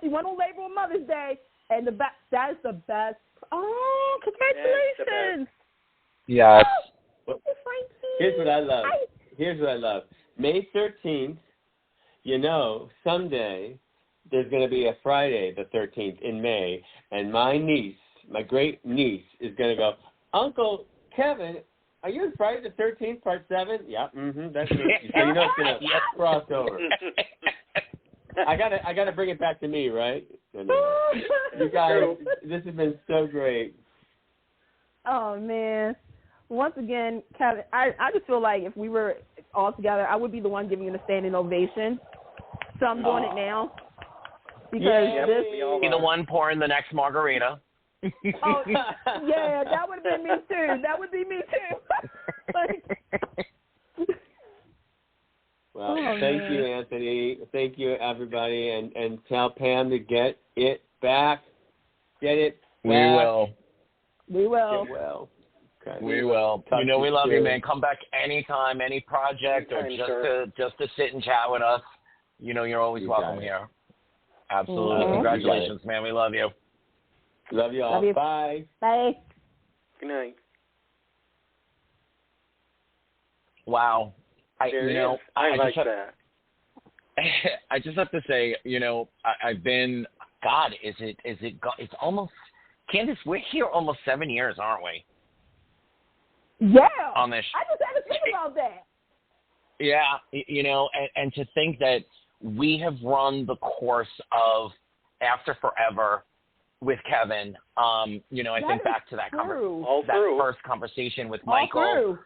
she went on labor on Mother's Day. And that is the best. Oh, congratulations! Yes. Oh, here's what I love. May 13th. Someday there's going to be a Friday the 13th in May, and my great niece, is going to go, Uncle Kevin, are you on Friday the 13th, Part 7? Yeah. That's me. So it's going to cross over. I gotta bring it back to me, right? You guys, this has been so great. Oh man! Once again, Kevin, I just feel like if we were all together, I would be the one giving you the standing ovation. So I'm doing it now because be the one pouring the next margarita. Oh yeah, that would have been me too. That would be me too. Well, thank you, Anthony. Thank you, everybody. And tell Pam to get it back. Get it We will. We will. Get well. Okay. We will. Talk We love soon. you, man. Come back anytime, any project, or just to sit and chat with us. You're always welcome here. Absolutely. Mm-hmm. Congratulations, man. We love you. Love you all. Love you. Bye. Bye. Good night. Wow. I like that. I just have to say, I've been. God, it's almost. Candace, we're here almost 7 years, aren't we? Yeah. On this. I just had to think about that. Yeah, and to think that we have run the course of After Forever with Kevin. I think back to that first conversation with Michael.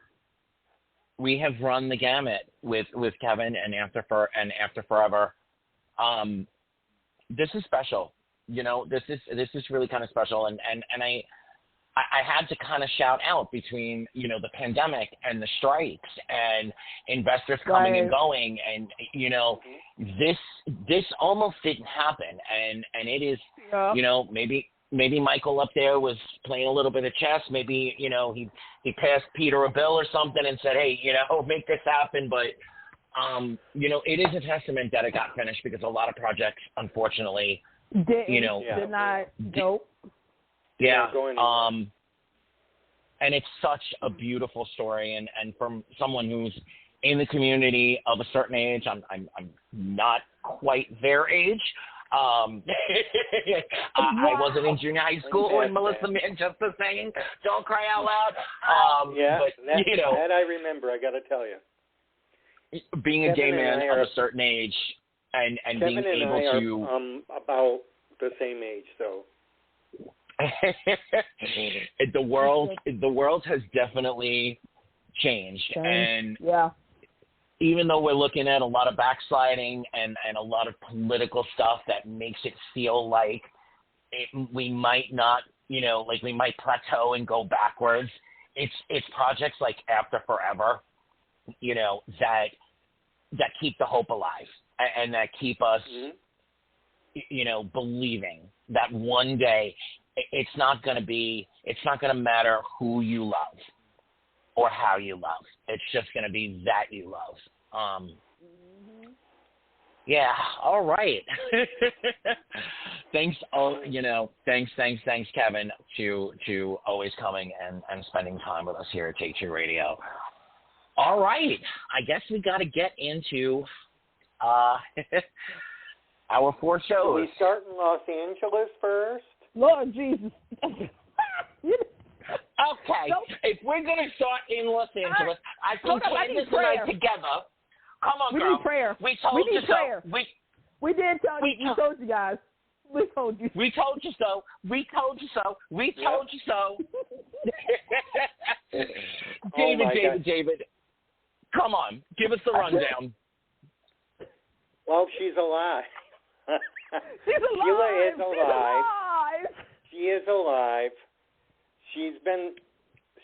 We have run the gamut with Kevin and After Forever. This is special. This is really kind of special, and I had to kind of shout out between the pandemic and the strikes and investors coming and going, and this almost didn't happen, and it is maybe Michael up there was playing a little bit of chess, maybe he passed Peter a bill or something and said, hey, make this happen, but it is a testament that it got finished, because a lot of projects unfortunately did not. Nope. Yeah. And it's such a beautiful story, and from someone who's in the community of a certain age, I'm not quite their age. I wasn't in junior high school when Melissa Manchester sang "Don't Cry Out Loud." But, that I remember. I got to tell you, being a gay man of a certain age and being able to about the same age, so. The world has definitely changed, and even though we're looking at a lot of backsliding and a lot of political stuff that makes it feel like we might not, we might plateau and go backwards, it's projects like After Forever, that keep the hope alive and that keep us, believing that one day it's not going to matter who you love or how you love. It's just going to be that you love. Yeah. All right. Thanks. Thanks, Kevin, to always coming and spending time with us here at Take-Two Radio. All right. I guess we got to get into our 4 shows. Will we start in Los Angeles first? Lord Jesus. Okay, if we're going to start in Los Angeles, I think Candace and I together. Come on, girl. We need prayer. We told you prayer. so. We did tell you. We told you guys. We told you. We told you so. We told you so. We told you so. David. Come on. Give us the rundown. Well, she's alive. She's alive. Sheila is alive. She's alive. She is alive.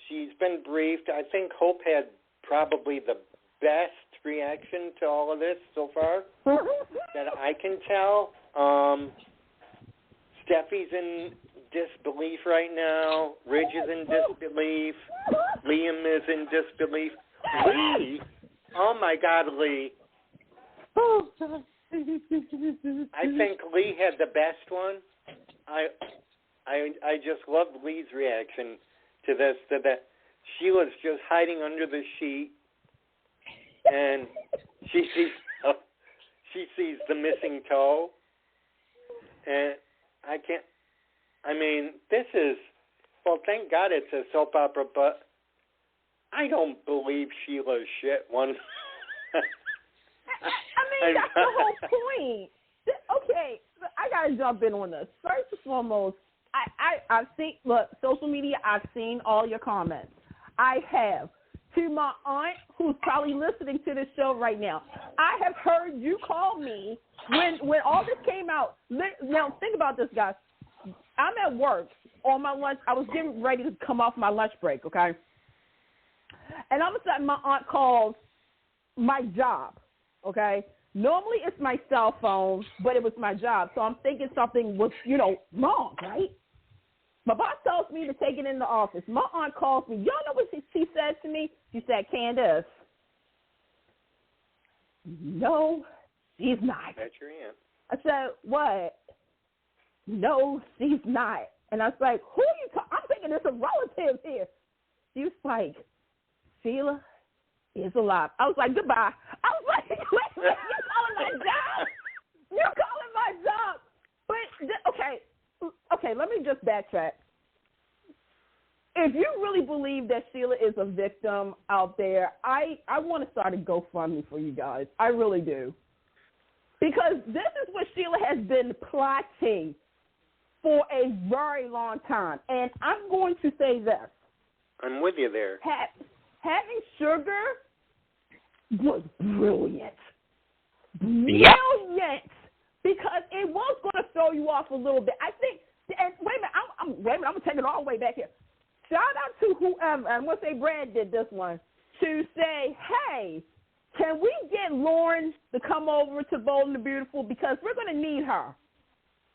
She's been briefed. I think Hope had probably the best reaction to all of this so far that I can tell. Steffi's in disbelief right now. Ridge is in disbelief. Liam is in disbelief. Lee? Oh, my God, Lee. I think Lee had the best one. I just loved Lee's reaction to this. That she was just hiding under the sheet, and she sees the missing toe, and this is, well, thank God it's a soap opera, but I don't believe Sheila's shit one. That's the whole point. Okay, I gotta jump in on this. First and foremost, I've seen, look, social media, I've seen all your comments. I have. To my aunt, who's probably listening to this show right now, I have heard you call me when all this came out. Now, think about this, guys. I'm at work on my lunch. I was getting ready to come off my lunch break, okay? And all of a sudden, my aunt calls my job, okay? Normally, it's my cell phone, but it was my job. So I'm thinking something was, wrong, right? My boss tells me to take it in the office. My aunt calls me. Y'all know what she said to me? She said, Candace, no, she's not. That's your aunt. I said, what? No, she's not. And I was like, who are you talking? I'm thinking there's a relative here. She was like, Sheila is alive. I was like, goodbye. I was like, wait, you're calling my job? You're calling my job. But, okay, let me just backtrack. If you really believe that Sheila is a victim out there, I want to start a GoFundMe for you guys. I really do. Because this is what Sheila has been plotting for a very long time. And I'm going to say this. I'm with you there. Having sugar was brilliant. Yep. Brilliant. Because it was going to throw you off a little bit. I think, and wait a minute, I'm going to take it all the way back here. Shout out to whoever, I'm going to say Brad did this one, to say, hey, can we get Lauren to come over to Bold and the Beautiful because we're going to need her.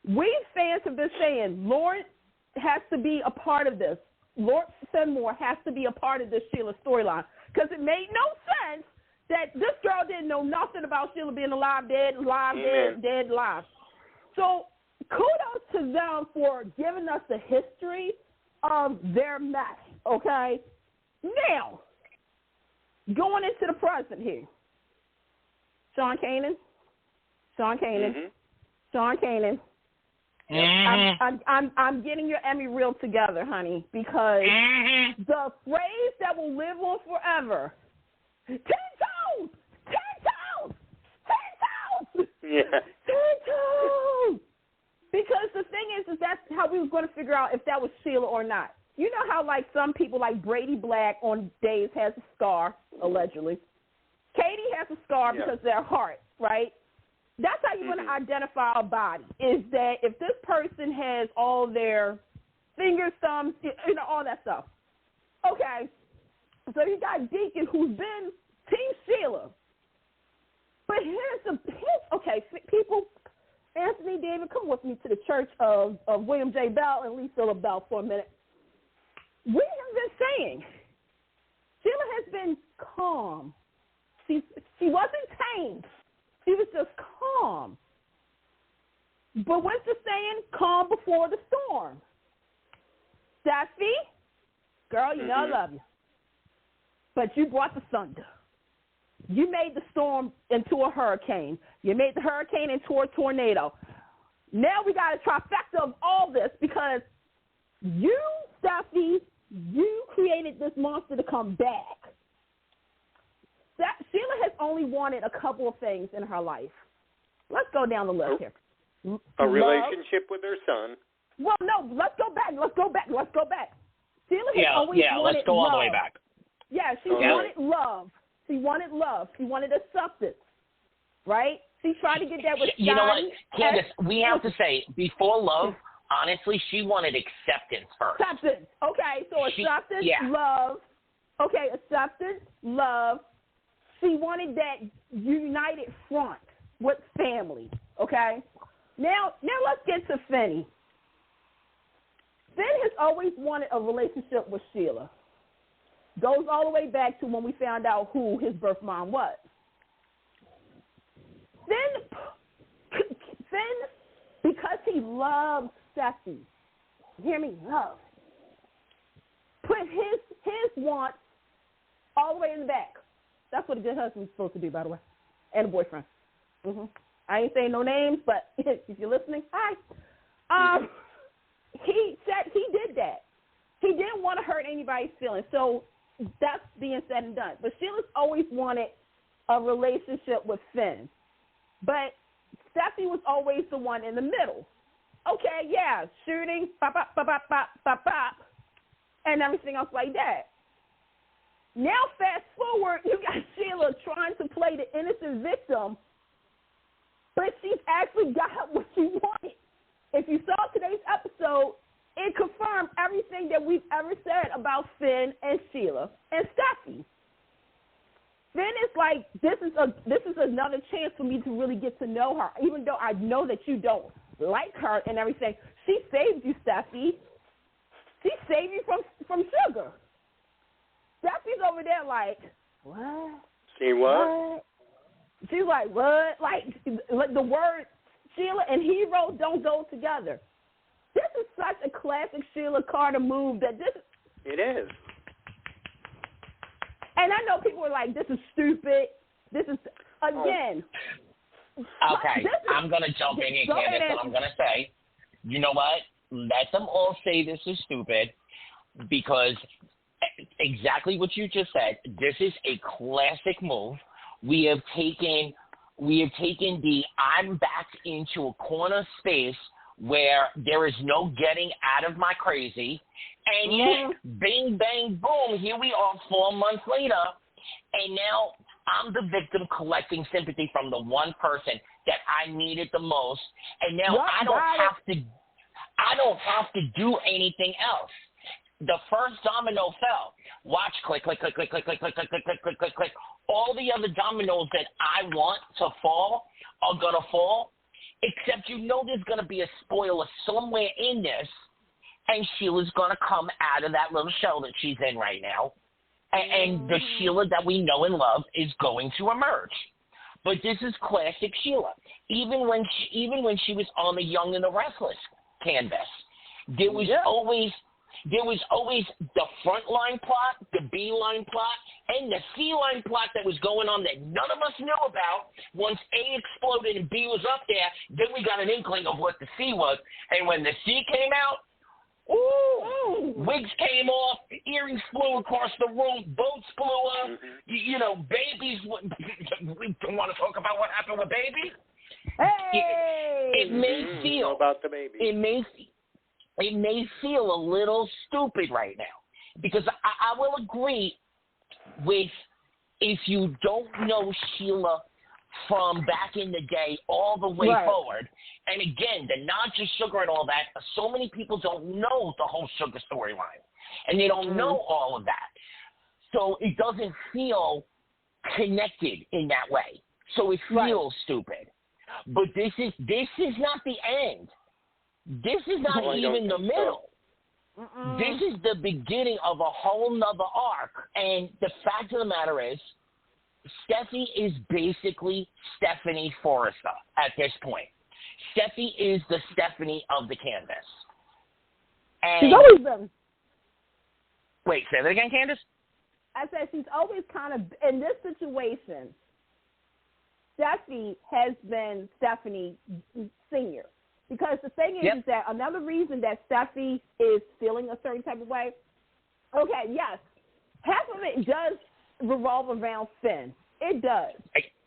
We fans have been saying Lauren has to be a part of this. Lauren Fenmore has to be a part of this Sheila storyline because it made no sense that this girl didn't know nothing about Sheila being alive, dead, alive, dead, alive. So kudos to them for giving us the history of their mess, okay? Now, going into the present here. Sean Kanan. I'm getting your Emmy reel together, honey, because the phrase that will live on forever, 10 toes! 10 toes! 10 toes! Yeah. 10 toes! Because the thing is that's how we were going to figure out if that was Sheila or not. You know how, like, some people, like Brady Black on days has a scar, allegedly. Katie has a scar because of their heart, right? That's how you're going to identify a body, is that if this person has all their fingers, thumbs, all that stuff. Okay, so you got Deacon, who's been Team Sheila. But okay, people, Anthony, David, come with me to the church of William J. Bell and Lee Phillip Bell for a minute. We have been saying Sheila has been calm. She wasn't tamed. She was just calm. But what's the saying? Calm before the storm. Steffi, girl, you know I love you. But you brought the thunder. You made the storm into a hurricane. You made the hurricane into a tornado. Now we got a trifecta of all this because you, Steffi, you created this monster to come back. Sheila has only wanted a couple of things in her life. Let's go down the list here. A relationship with her son. Well, no, let's go back. Sheila has always wanted let's go all the way back. Yeah, she wanted love. She wanted acceptance, right? She tried to get that with You know what, Candace, we have to say, before love, honestly, she wanted acceptance first. Acceptance. Okay, so acceptance, love. Okay, acceptance, love. She wanted that united front with family, okay? Now let's get to Finney. Finn has always wanted a relationship with Sheila. Goes all the way back to when we found out who his birth mom was. Finn, because he loved Steffi, hear me, love, put his wants all the way in the back. That's what a good husband's supposed to do, by the way, and a boyfriend. I ain't saying no names, but if you're listening, hi. He said he did that. He didn't want to hurt anybody's feelings, so that's being said and done. But Sheila's always wanted a relationship with Finn. But Steffi was always the one in the middle. Okay, yeah, shooting, pop, pop, pop, pop, pop, pop, pop, and everything else like that. Now fast forward, you got Sheila trying to play the innocent victim, but she's actually got what she wanted. If you saw today's episode, it confirmed everything that we've ever said about Finn and Sheila and Steffi. Finn is like, this is another chance for me to really get to know her, even though I know that you don't like her and everything. She saved you, Steffi. She saved you from sugar. Steffi's over there like, what? See what? She's like, what? Like the word Sheila and hero don't go together. This is such a classic Sheila Carter move that this. It is. And I know people are like, this is stupid. This is, again. Okay, I'm going to jump in here, Candace, and I'm going to say, you know what? Let them all say this is stupid because exactly what you just said, this is a classic move. We have taken the I'm backed into a corner space where there is no getting out of my crazy, and yet, bing, bang, boom, here we are 4 months later, and now I'm the victim collecting sympathy from the one person that I needed the most, and now I don't have to do anything else. The first domino fell. Watch, click, click, click, click, click, click, click, click, click, click, click, click, click. All the other dominoes that I want to fall are going to fall, except you know there's going to be a spoiler somewhere in this, and Sheila's going to come out of that little shell that she's in right now, and the Sheila that we know and love is going to emerge. But this is classic Sheila. Even when she was on the Young and the Restless canvas, there was always the front line plot, the B line plot, and the C line plot that was going on that none of us knew about. Once A exploded and B was up there, then we got an inkling of what the C was. And when the C came out, wigs came off, earrings flew across the room, boats blew up, babies. We don't want to talk about what happened with baby. Hey! It may feel about the baby. It may feel a little stupid right now because I will agree with if you don't know Sheila from back in the day all the way forward, and again, the not just sugar and all that, so many people don't know the whole sugar storyline, and they don't know all of that. So it doesn't feel connected in that way. So it feels stupid. But this is not the end. This is not even the middle. This is the beginning of a whole nother arc. And the fact of the matter is, Steffi is basically Stephanie Forrester at this point. Steffi is the Stephanie of the canvas. And she's always been. Wait, say that again, Candace? I said she's always kind of, in this situation, Steffi has been Stephanie Senior. Because the thing is that another reason that Steffi is feeling a certain type of way, okay, yes, half of it does revolve around Finn. It does.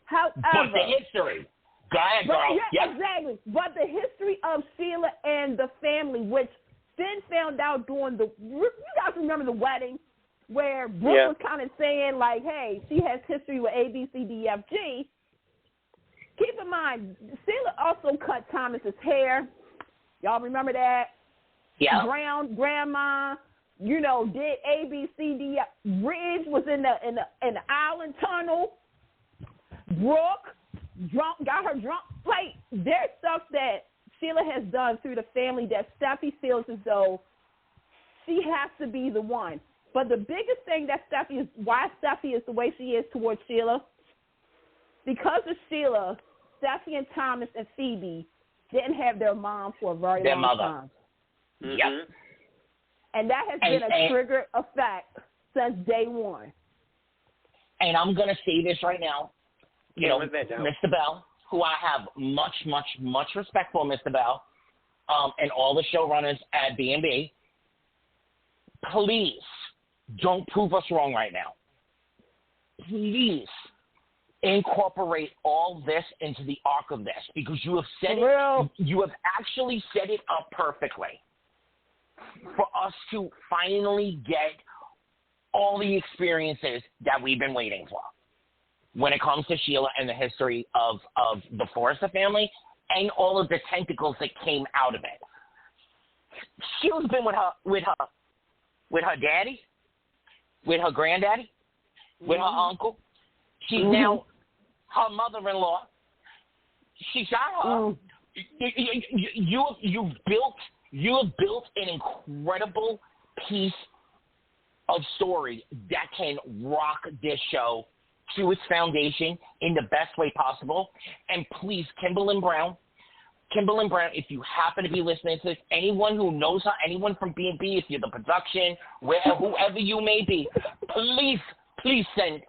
However, but the history. Go ahead, girl. Exactly. But the history of Sheila and the family, which Finn found out during you guys remember the wedding where Brooke was kind of saying, like, hey, she has history with A, B, C, D, F, G. Keep in mind, Sheila also cut Thomas's hair. Y'all remember that? Yeah. Grandma, did A, B, C, D, F. Ridge was in the island tunnel. Brooke got her drunk. Like, there's stuff that Sheila has done through the family that Steffi feels as though she has to be the one. But the biggest thing that why Steffi is the way she is towards Sheila, because of Sheila, Steffi and Thomas and Phoebe didn't have their mom for a very long time. Yep. And that has been a trigger effect since day one. And I'm going to say this right now. Mr. Bell, who I have much, much, much respect for, Mr. Bell, and all the showrunners at B&B, please don't prove us wrong right now. Please incorporate all this into the arc of this because you have said you have actually set it up perfectly for us to finally get all the experiences that we've been waiting for when it comes to Sheila and the history of the Forrester family and all of the tentacles that came out of it. Sheila's been with her daddy, with her granddaddy, with her uncle. She's now her mother-in-law. She got her. You have built an incredible piece of story that can rock this show to its foundation in the best way possible. And please, Kimball and Brown, if you happen to be listening to this, anyone who knows her, anyone from B&B, if you're the production, whoever you may be, please send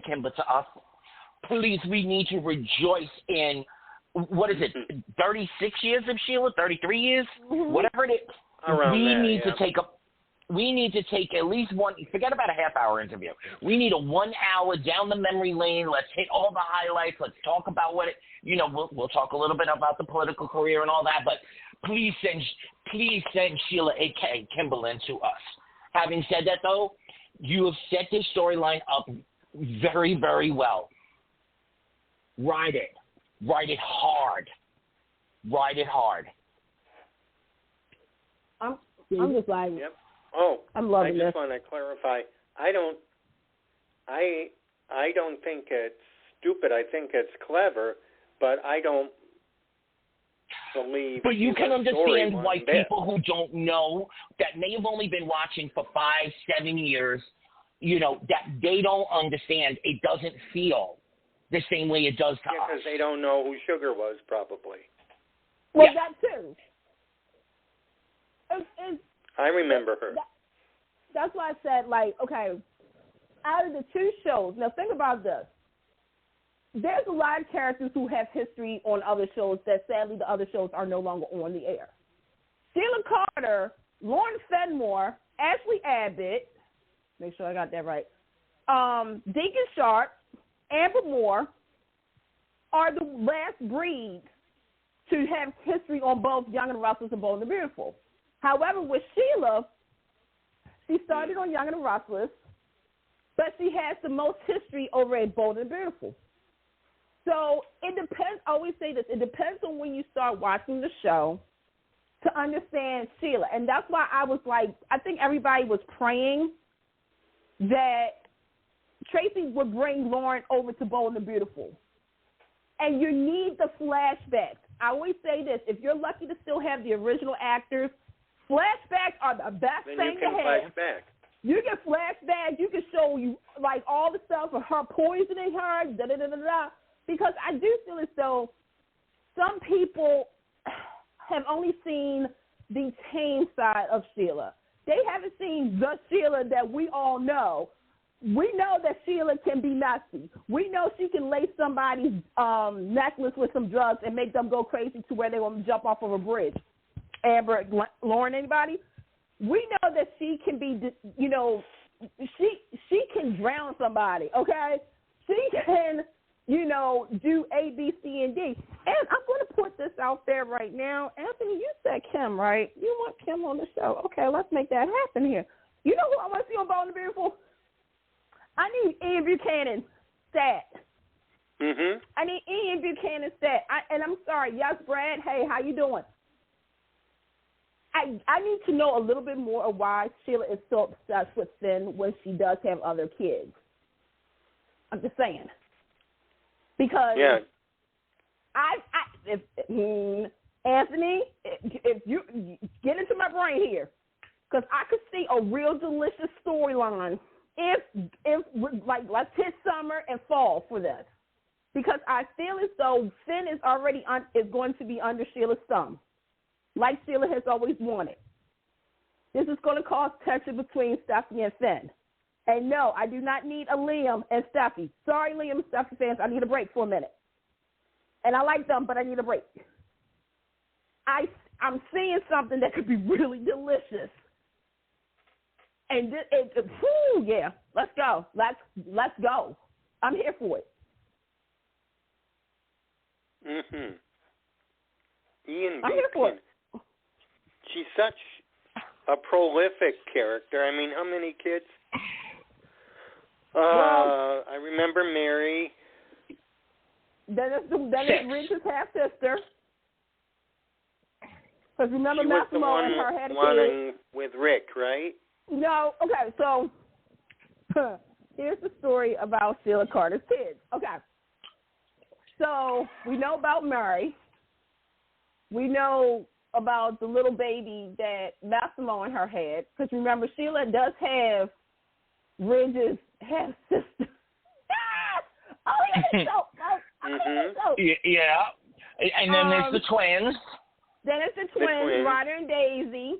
Kimber to us. Please, we need to rejoice in, what is it, 36 years of Sheila, 33 years, whatever it is. We need to take at least one, forget about a half-hour interview. We need a 1 hour down the memory lane. Let's hit all the highlights. Let's talk about what it, we'll talk a little bit about the political career and all that, but please send Sheila, a.k.a. Kimberlyn, to us. Having said that, though, you have set this storyline up very, very well. Ride it. Ride it hard. Ride it hard. I'm just like... Yep. Oh, I'm loving I just this. want to clarify. I don't think it's stupid. I think it's clever, but I don't believe. But you can understand why people who don't know, that may have only been watching for 5-7 years, that they don't understand. It doesn't feel the same way it does to us. Because they don't know who Sugar was, probably. Well, that too. I remember her. That's why I said, okay, out of the two shows, now think about this. There's a lot of characters who have history on other shows that sadly the other shows are no longer on the air. Sheila Carter, Lauren Fenmore, Ashley Abbott, make sure I got that right, Deacon Sharp, Amber Moore are the last breed to have history on both Young and the Restless and Bold and the Beautiful. However, with Sheila, she started on Young and the Restless, but she has the most history over at Bold and the Beautiful. So it depends, I always say this, it depends on when you start watching the show to understand Sheila. And that's why I was like, I think everybody was praying that Tracy would bring Lauren over to Bold and the Beautiful. And you need the flashbacks. I always say this, if you're lucky to still have the original actors, flashbacks are the best thing to have. Then you can flashback. You can flashback. You can show you, all the stuff of her poisoning her, da-da-da-da-da. Because I do feel as though some people have only seen the tame side of Sheila. They haven't seen the Sheila that we all know. We know that Sheila can be nasty. We know she can lace somebody's necklace with some drugs and make them go crazy to where they want to jump off of a bridge. Amber, Lauren, anybody? We know that she can be, she can drown somebody, okay? She can, do A, B, C, and D. And I'm going to put this out there right now. Anthony, you said Kim, right? You want Kim on the show. Okay, let's make that happen here. You know who I want to see on Bold and Beautiful? I need Ian Buchanan stat. Mm-hmm. I need Ian Buchanan stat. And I'm sorry. Yes, Brad. Hey, how you doing? I need to know a little bit more of why Sheila is so obsessed with Finn when she does have other kids. I'm just saying. Because Anthony, if you get into my brain here, because I could see a real delicious storyline if let's hit summer and fall for this. Because I feel as though Finn is already is going to be under Sheila's thumb, like Sheila has always wanted. This is going to cause tension between Steffi and Finn. And no, I do not need a Liam and Steffi. Sorry, Liam and Steffi fans, I need a break for a minute. And I like them, but I need a break. I'm seeing something that could be really delicious. And yeah, let's go. Let's go. I'm here for it. Mm-hmm. Ian I'm here for it. She's such a prolific character. I mean, how many kids? I remember Mary. Dennis Ridge's half sister. Because remember, she was the Massimo one and her had a kid with Rick, right? No. Okay, so here's the story about Sheila Carter's kids. Okay. So we know about Mary. We know about the little baby that Massimo in her had, because remember, Sheila does have Ridge's half sister. Oh, yeah, so. Yeah. And then there's the twins. Then it's the twins, Ryder and Daisy.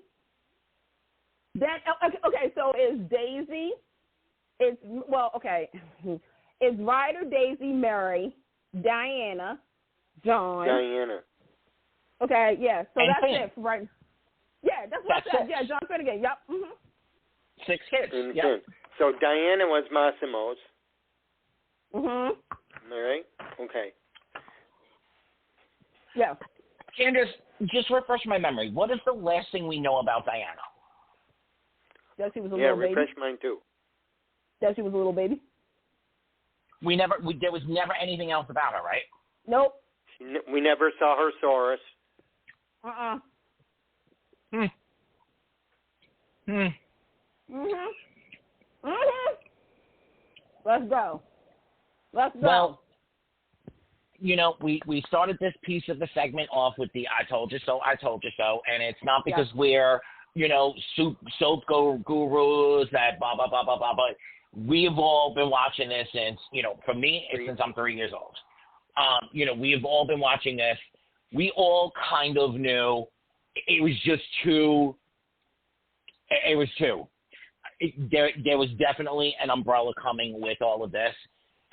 Then okay, so it's Daisy. It's Ryder, Daisy, Mary, Diana, John. Diana. Okay, yeah. So and that's Finn. it, right? Yeah, that's what I said. Yeah, John Finnegan. Yep. Mm-hmm. 6 kids. And Yep. So Diana was Massimo's. Mhm. Am I right? Okay. Yeah. Candace, just refresh my memory. What is the last thing we know about Diana? That she was a little baby. Yeah, refresh mine too. That she was a little baby. There was never anything else about her, right? Nope. We never saw her Saurus. Let's go. Well, we started this piece of the segment off with the I told you so, and it's not because we're, soap gurus that blah, blah, blah, blah, blah, but we've all been watching this since, for me, it's since I'm 3 years old. We've all been watching this. We all kind of knew it was just too. It was too. There was definitely an umbrella coming with all of this,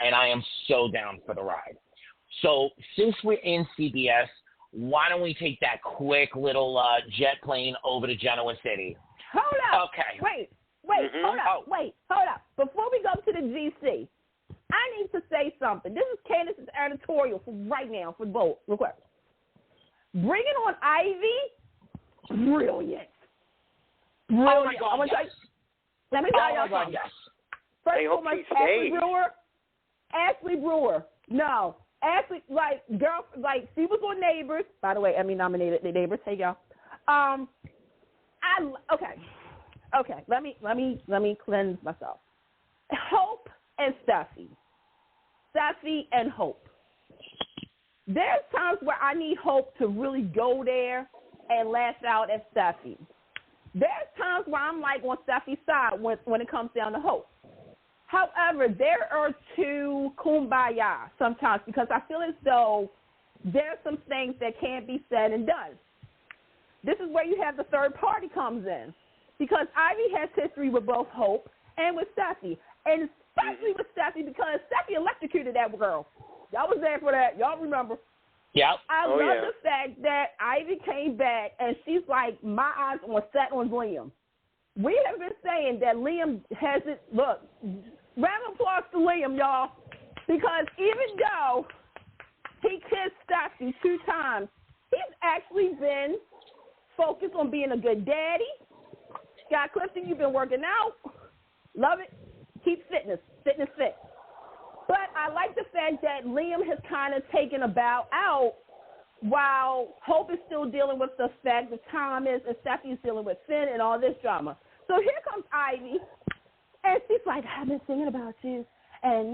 and I am so down for the ride. So since we're in CBS, why don't we take that quick little jet plane over to Genoa City? Hold up. Okay. Wait. Hold up. Before we go to the GC, I need to say something. This is Candace's editorial for right now for both requests. Bringing on Ivy, brilliant. Oh my God! Yes. Let me tell y'all something. Yes. First of all, Ashley Brewer. No, Ashley, she was on Neighbors. By the way, Emmy nominated the Neighbors. Hey y'all. Okay. Let me cleanse myself. Hope and Steffi and Hope. There's times where I need Hope to really go there and lash out at Steffi. There's times where I'm like on Steffi's side when it comes down to Hope. However, there are two kumbaya sometimes because I feel as though there's some things that can't be said and done. This is where you have the third party comes in because Ivy has history with both Hope and with Steffi, and especially with Steffi because Steffi electrocuted that girl. Y'all was there for that. Y'all remember. Yep. I love the fact that Ivy came back and she's like, my eyes are set on Liam. We have been saying that Liam hasn't, look, round of applause to Liam, y'all, because even though he kissed Steffi 2 times, he's actually been focused on being a good daddy. Scott Clifton, you've been working out. Love it. Keep fitness fit. But I like the fact that Liam has kind of taken a bow out while Hope is still dealing with the fact that Thomas and Steffi is dealing with Finn and all this drama. So here comes Ivy, and she's like, I've been thinking about you, and,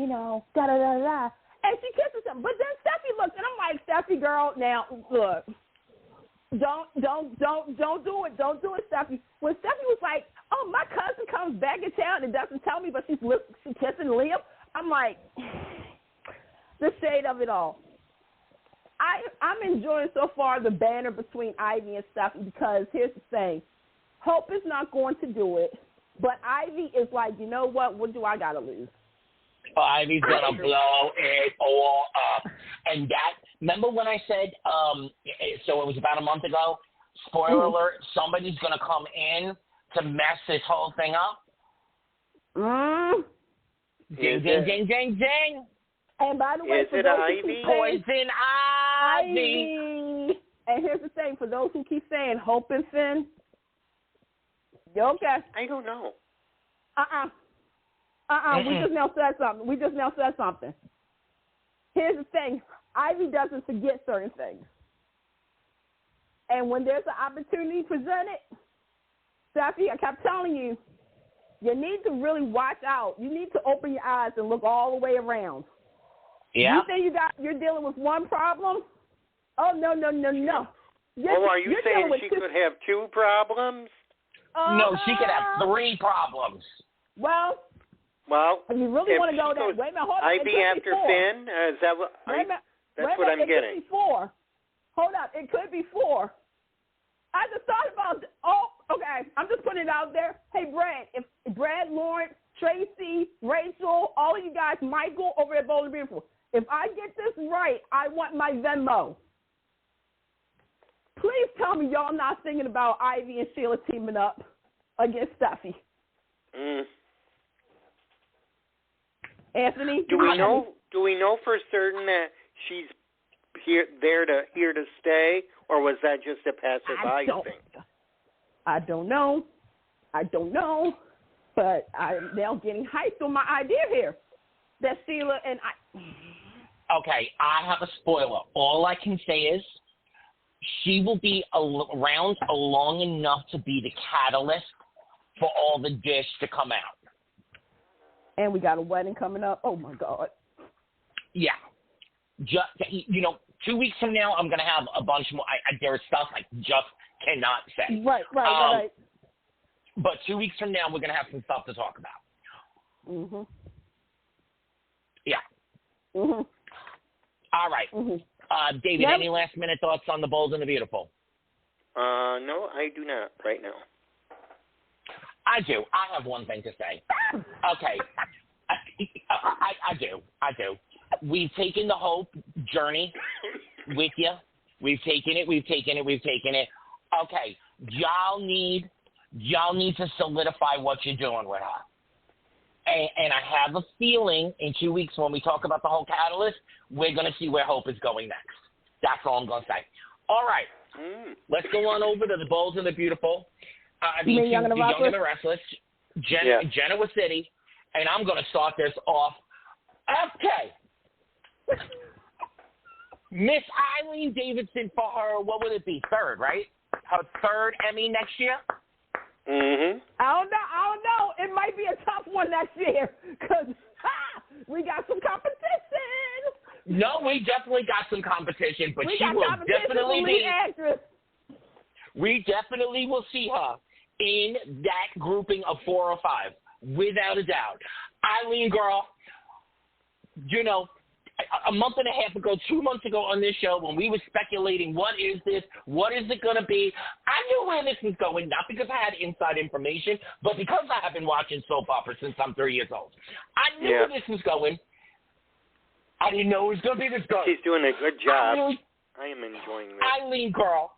da-da-da-da. And she kisses him. But then Steffi looks, and I'm like, Steffi, girl, now, look, don't do it. Don't do it, Steffi. When Steffi was like, oh, my cousin comes back in town and doesn't tell me, but she's kissing Liam, I'm like, the shade of it all. I'm enjoying so far the banner between Ivy and Steffi because here's the thing. Hope is not going to do it, but Ivy is like, you know what do I got to lose? Ivy's going to blow it all up. And remember when I said, so it was about a month ago, spoiler alert, somebody's going to come in to mess this whole thing up? Ding, ding, ding, ding, ding. And by the way, is it Ivy? Poison Ivy. And here's the thing, for those who keep saying Hope and Finn, you okay? I don't know. We just now said something. Here's the thing. Ivy doesn't forget certain things. And when there's an opportunity presented, Steffi, I kept telling you, you need to really watch out. You need to open your eyes and look all the way around. Yeah. You think you're dealing with one problem? Oh, no. are you saying she could have 2 problems? No, she could have 3 problems. Well, if you really want to go there, wait a minute, hold on. Ivy after Finn? Is that what? That's what I'm getting. It could be 4. Hold up, it could be 4. I just thought about. Okay. I'm just putting it out there. Hey, Brad, if Brad, Lawrence, Tracy, Rachel, all of you guys, Michael over at Bold and Beautiful, if I get this right, I want my Venmo. Please tell me y'all not thinking about Ivy and Sheila teaming up against Steffi. Anthony, do we know for certain that she's here to stay, or was that just a passerby thing? I don't know, but I'm now getting hyped on my idea here that Sheila and I. Okay, I have a spoiler. All I can say is she will be around long enough to be the catalyst for all the dish to come out. And we got a wedding coming up. Oh, my God. Yeah. 2 weeks from now, I'm going to have a bunch more. There's stuff I just cannot say. Right. But 2 weeks from now, we're going to have some stuff to talk about. Mm-hmm. Yeah. Mm-hmm. All right. Mm-hmm. David, any last-minute thoughts on The Bold and the Beautiful? No, I do not right now. I do. I have one thing to say. Okay. I do. We've taken the whole journey with you. We've taken it. Okay. Y'all need to solidify what you're doing with her. And I have a feeling in 2 weeks when we talk about the whole catalyst, we're going to see where Hope is going next. That's all I'm going to say. All right. Let's go on over to The Bold and the Beautiful. The Young and the Restless, Genoa City, and I'm going to start this off. Okay. Miss Eileen Davidson for her, what would it be, 3rd, right? Her 3rd Emmy next year? Mm-hmm. I don't know. It might be a tough one next year because we got some competition. No, we definitely got some competition, but she will definitely be. Actress. We definitely will see her in that grouping of 4 or 5, without a doubt. Eileen, girl, a month and a half ago, 2 months ago on this show, when we were speculating, what is this? What is it going to be? I knew where this was going, not because I had inside information, but because I have been watching soap opera since I'm 3 years old. I knew where this was going. I didn't know it was going to be this good. She's doing a good job. I am enjoying this. Eileen, girl,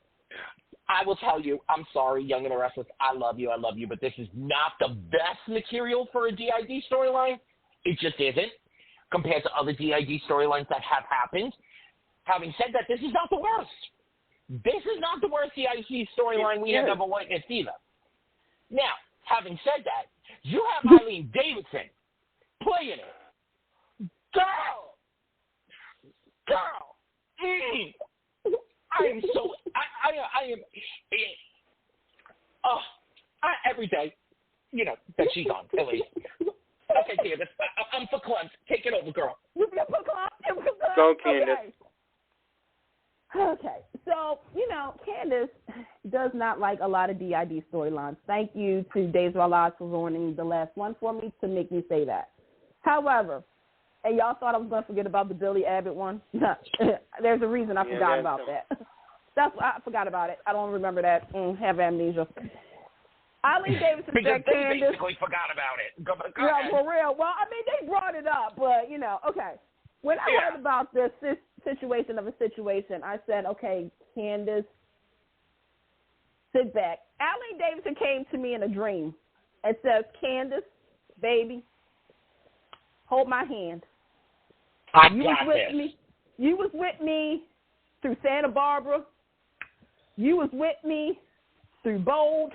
I will tell you, I'm sorry, Young and the Restless, I love you, but this is not the best material for a DID storyline. It just isn't, compared to other DID storylines that have happened. Having said that, this is not the worst. This is not the worst DID storyline we have ever witnessed either. Now, having said that, you have Eileen Davidson playing it. Girl! I am so, I am, every day, that she's on, at least. Okay, Candace, I'm for Clemson. Take it over, girl. Go, Candace. Okay, so, Candace does not like a lot of DID storylines. Thank you to Days of Our Lives for ruining the last one for me to make me say that. However, and y'all thought I was going to forget about the Billy Abbott one? There's a reason I forgot about that. I forgot about it. I don't remember that. Have amnesia. Eileen Davidson because said they Candace. basically forgot about it. Go yeah, ahead. for real. Well, they brought it up, but, okay. When I heard about this situation, I said, okay, Candace, sit back. Eileen Davidson came to me in a dream and says, Candace, baby, hold my hand. You was with me through Santa Barbara. You was with me through Bold.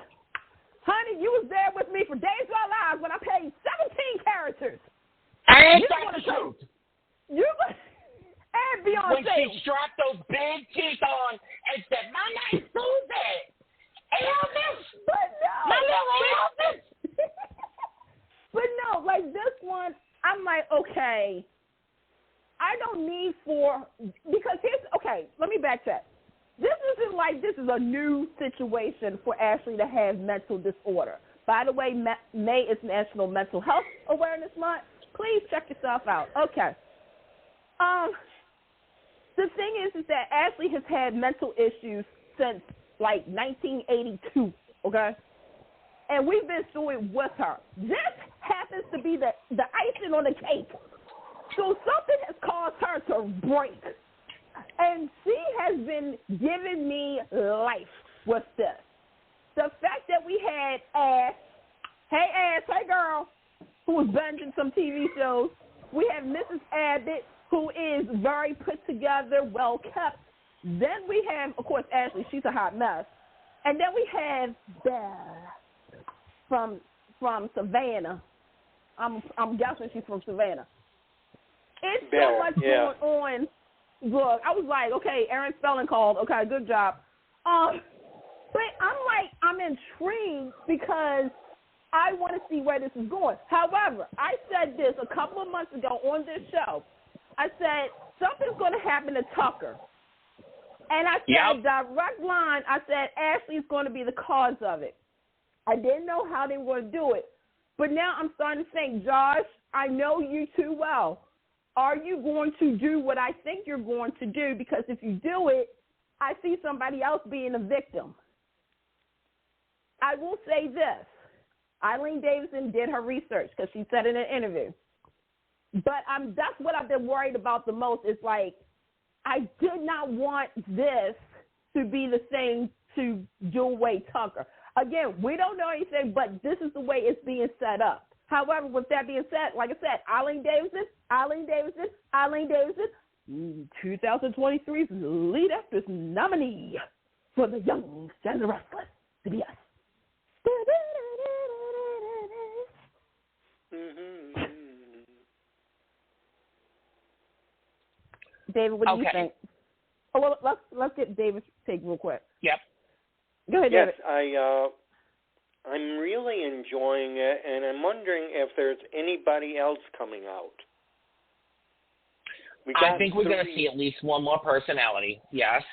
Honey, you was there with me for Days of Our Lives when I played 17 characters. Ain't that the truth? And Beyonce. When she strapped those big teeth on and said, my name's Susan. Elvis. But no. My little Elvis. But no, like this one, I'm like, okay, I don't need because let me backtrack. this isn't like this is a new situation for Ashley to have mental disorder. By the way, May is National Mental Health Awareness Month. Please check yourself out. Okay. The thing is that Ashley has had mental issues since like 1982. Okay. And we've been through it with her. This happens to be the icing on the cake. So something has caused her to break. And she has been giving me life with this. The fact that we had Ash, hey girl, who was binging some TV shows. We have Mrs. Abbott, who is very put together, well kept. Then we have, of course, Ashley. She's a hot mess. And then we have Belle from Savannah. I'm guessing she's from Savannah. It's so much going on. Look, I was like, okay, Aaron Spelling called. Okay, good job. But I'm intrigued because I want to see where this is going. However, I said this a couple of months ago on this show. I said, something's going to happen to Tucker. And I said, direct line, I said, Ashley's going to be the cause of it. I didn't know how they were going to do it. But now I'm starting to think, Josh, I know you too well. Are you going to do what I think you're going to do? Because if you do it, I see somebody else being a victim. I will say this. Eileen Davidson did her research because she said in an interview. But that's what I've been worried about the most. It's like, I did not want this to be the same to Jewel Tucker. Again, we don't know anything, but this is the way it's being set up. However, with that being said, like I said, Eileen Davidson, 2023's lead actress nominee for The Young and the Restless, CBS. David, what do you think? Oh, well, let's get David's take real quick. Yep. Go ahead, David. Yes, I'm really enjoying it, and I'm wondering if there's anybody else coming out. I think we're going to see at least one more personality, yes.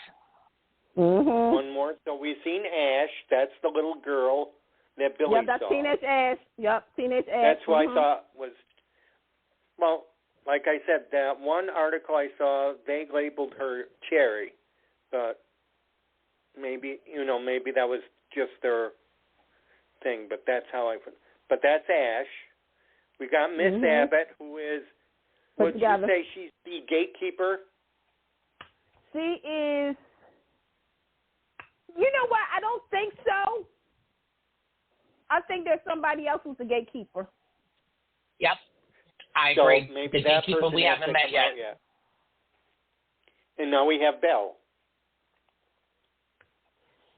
Mm-hmm. One more. So we've seen Ash. That's the little girl that Billy saw. Yep, that's Teenage Ash. Yep, Teenage Ash. That's who I thought was, well, like I said, that one article I saw, they labeled her Cherry. But maybe that was just their thing, but that's how I put. But that's Ash. We got Miss Abbott, who is. Would you say she's the gatekeeper? She is. You know what? I don't think so. I think there's somebody else who's the gatekeeper. Yep, I agree. So maybe the gatekeeper we haven't met yet. And now we have Belle.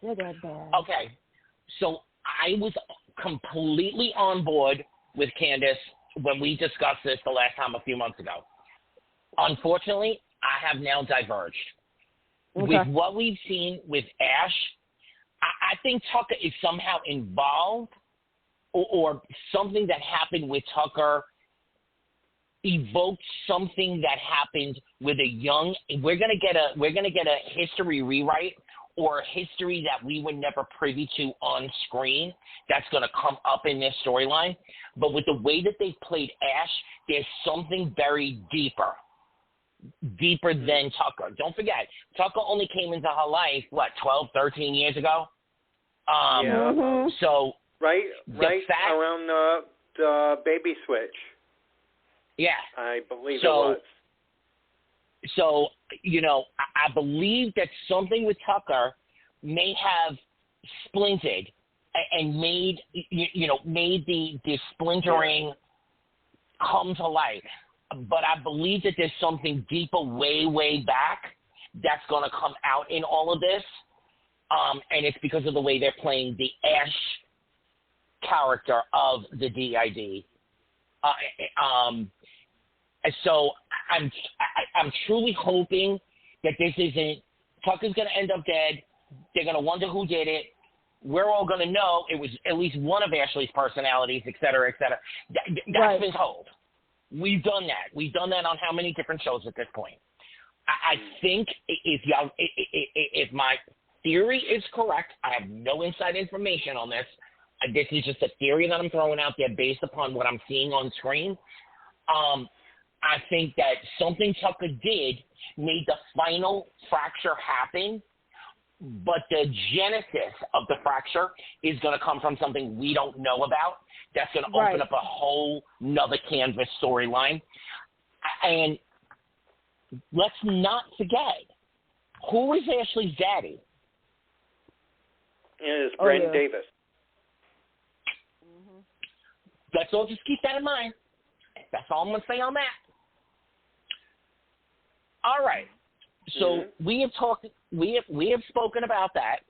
Okay, so I was completely on board with Candace when we discussed this the last time a few months ago. Unfortunately, I have now diverged. Okay. With what we've seen with Ash, I think Tucker is somehow involved or something that happened with Tucker evoked something that happened with a young – we're gonna get a history rewrite or a history that we were never privy to on screen that's going to come up in this storyline. But with the way that they've played Ash, there's something buried deeper than Tucker. Don't forget, Tucker only came into her life, 12, 13 years ago? So right around the baby switch. Yeah. I believe it was. So, I believe that something with Tucker may have splintered and made the splintering come to light. But I believe that there's something deeper way, way back that's going to come out in all of this. And it's because of the way they're playing the Ash character of the DID. So I'm truly hoping that this isn't Tucker's going to end up dead. They're going to wonder who did it. We're all going to know it was at least one of Ashley's personalities, et cetera, et cetera. That's been told. We've done that. We've done that on how many different shows at this point. I think if my theory is correct, I have no inside information on this. This is just a theory that I'm throwing out there based upon what I'm seeing on screen. I think that something Tucker did made the final fracture happen, but the genesis of the fracture is going to come from something we don't know about. That's going to open up a whole nother canvas storyline. And let's not forget, who is Ashley's daddy? It is Brent Davis. Mm-hmm. Let's all just keep that in mind. That's all I'm going to say on that. All right. So we have talked. We have spoken about that.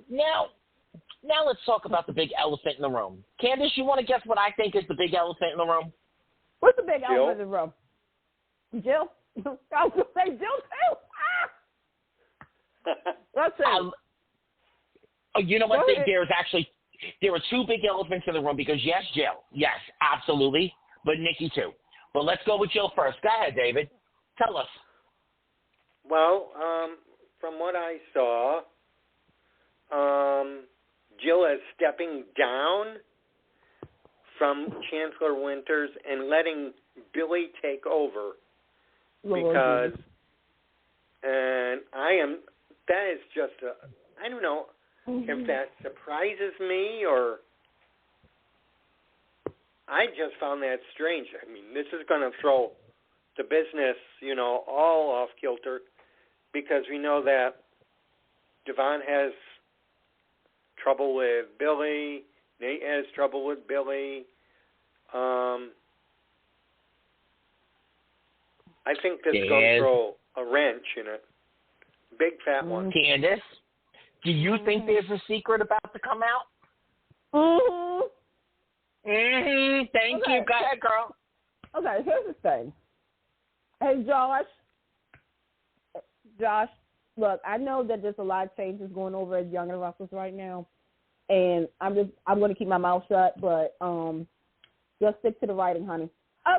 Now let's talk about the big elephant in the room. Candace, you want to guess what I think is the big elephant in the room? What's the big elephant in the room? Jill? I was going to say Jill too. Let's see. You know what? There are two big elephants in the room because yes, Jill. Yes, absolutely. But Nikki too. But let's go with Jill first. Go ahead, David. Tell us. Well, from what I saw, Jill is stepping down from Chancellor Winters and letting Billy take over because, and that is just I don't know if that surprises me or I just found that strange. I mean, this is going to throw the business, all off kilter because we know that Devon has trouble with Billy. Nate has trouble with Billy. I think this is going to throw a wrench in it. Big fat one. Candace, do you think there's a secret about to come out? Thank you. Go ahead, girl. Okay, here's the thing. Hey, Josh, look, I know that there's a lot of changes going over at Young and Russell's right now, and I'm going to keep my mouth shut, but just stick to the writing, honey.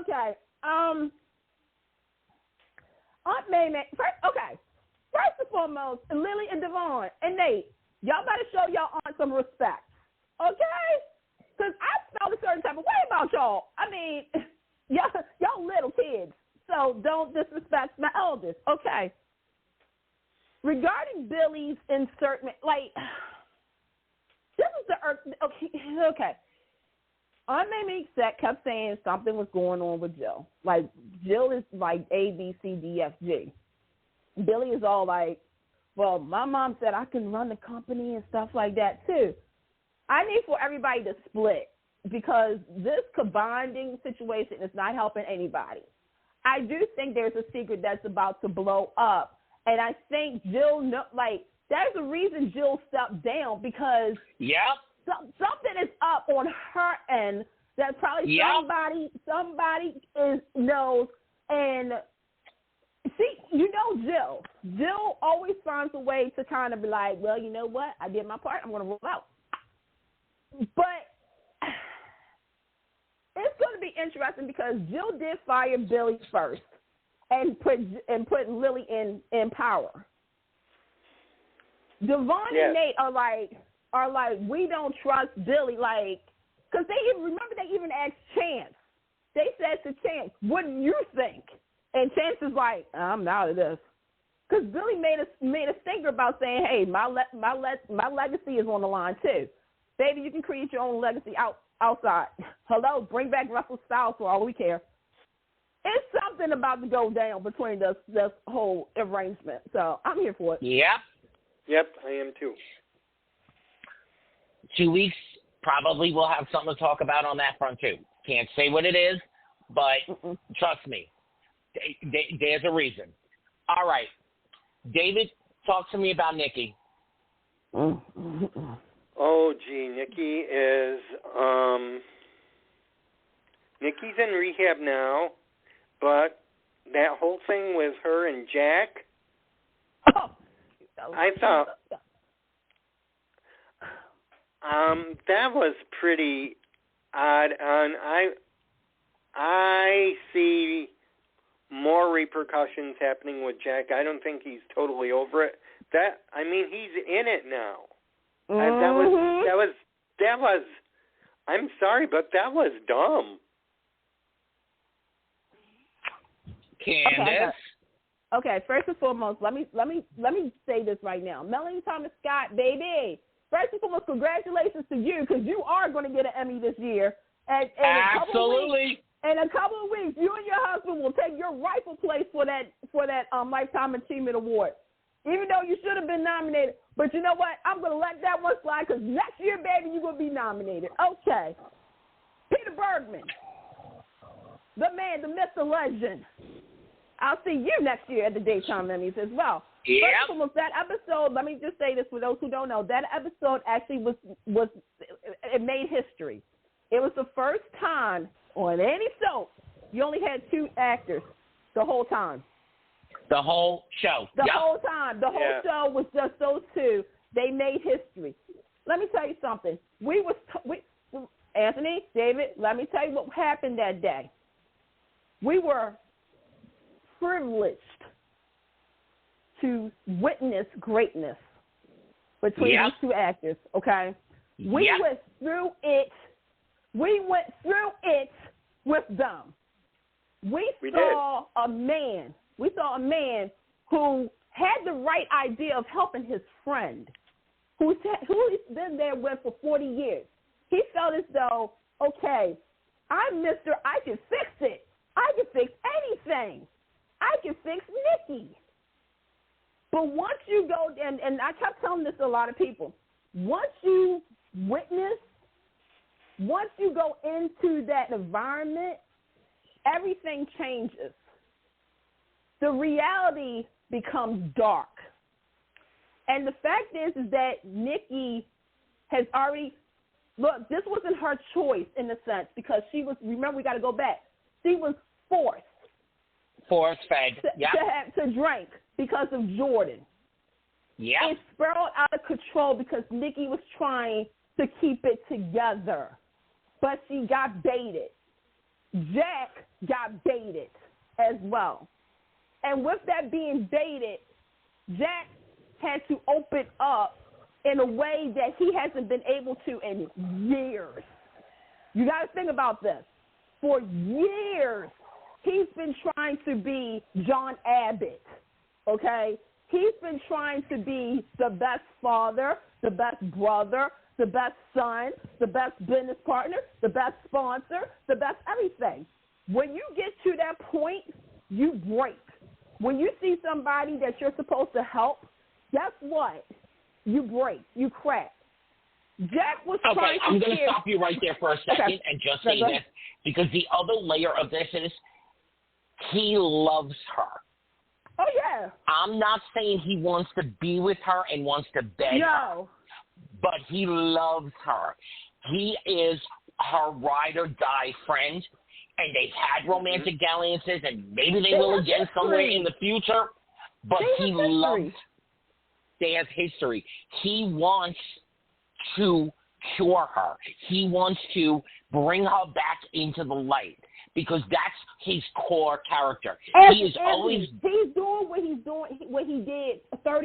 Okay, Aunt May, first and foremost, Lily and Devon and Nate, y'all better show y'all aunt some respect, okay? Because I felt a certain type of way about y'all. I mean, y'all little kids. So don't disrespect my elders, okay? Regarding Billy's insertment, this is okay. Aunt Mamie kept saying something was going on with Jill. Like, Jill is like A, B, C, D, F, G. Billy is all like, well, my mom said I can run the company and stuff like that, too. I need for everybody to split because this combining situation is not helping anybody. I do think there's a secret that's about to blow up. And I think Jill, there's a reason Jill stepped down because something is up on her end that probably somebody knows. And see, Jill. Jill always finds a way to kind of be like, well, you know what? I did my part. I'm going to roll out. But it's going to be interesting because Jill did fire Billy first and put Lily in power. Devon and Nate are like we don't trust Billy, because they even asked Chance. They said to Chance, "What do you think?" And Chance is like, "I'm out of this," because Billy made a stinker about saying, "Hey, my legacy is on the line too, baby. You can create your own legacy outside. Hello, bring back Russell Styles for all we care." It's something about to go down between this whole arrangement. So I'm here for it. Yep, I am too. 2 weeks, probably we'll have something to talk about on that front too. Can't say what it is, but trust me, there's a reason. All right. David, talk to me about Nikki. Oh, gee, Nikki is Nikki's in rehab now, but that whole thing with her and Jack, I thought that was pretty odd. And I see more repercussions happening with Jack. I don't think he's totally over it. He's in it now. That was. I'm sorry, but that was dumb. Candace. Okay, first and foremost, let me say this right now. Melanie Thomas Scott, baby. First and foremost, congratulations to you, because you are going to get an Emmy this year. And Absolutely. In a couple of weeks, you and your husband will take your rightful place for that Lifetime Achievement Award. Even though you should have been nominated. But you know what? I'm going to let that one slide, because next year, baby, you're going to be nominated. Okay. Peter Bergman. The man, the myth, the legend. I'll see you next year at the Daytime Emmys as well. Yeah. First of all, that episode, let me just say this for those who don't know, that episode actually it made history. It was the first time on any soap you only had 2 actors the whole time. The whole show. The whole time. The whole show was just those 2. They made history. Let me tell you something. Anthony, David, let me tell you what happened that day. We were privileged to witness greatness between these 2 actors, okay? We went through it. We went through it with them. We saw a man who had the right idea of helping his friend, who he's been there with for 40 years. He felt as though, okay, I'm Mr. I can fix it. I can fix anything. I can fix Nikki. But once you go, and I kept telling this to a lot of people, once you go into that environment, everything changes. The reality becomes dark. And the fact is that Nikki has already, look, this wasn't her choice in a sense, because she was, remember, we got to go back. She was forced fed. To drink because of Jordan. Yeah. It spiraled out of control because Nikki was trying to keep it together. But she got baited. Jack got baited as well. And with that being baited, Jack had to open up in a way that he hasn't been able to in years. You got to think about this. For years, he's been trying to be John Abbott, okay? He's been trying to be the best father, the best brother, the best son, the best business partner, the best sponsor, the best everything. When you get to that point, you break. When you see somebody that you're supposed to help, guess what? You break. You crack. Jack was trying to I'm going to stop you right there for a second and just say this, because the other layer of this is he loves her. Oh, yeah. I'm not saying he wants to be with her and wants to beg her, but he loves her. He is her ride-or-die friend, and they've had romantic dalliances, and maybe they will again somewhere in the future, but he loves. They have history. He wants to cure her. He wants to bring her back into the light, because that's his core character. He's doing what he did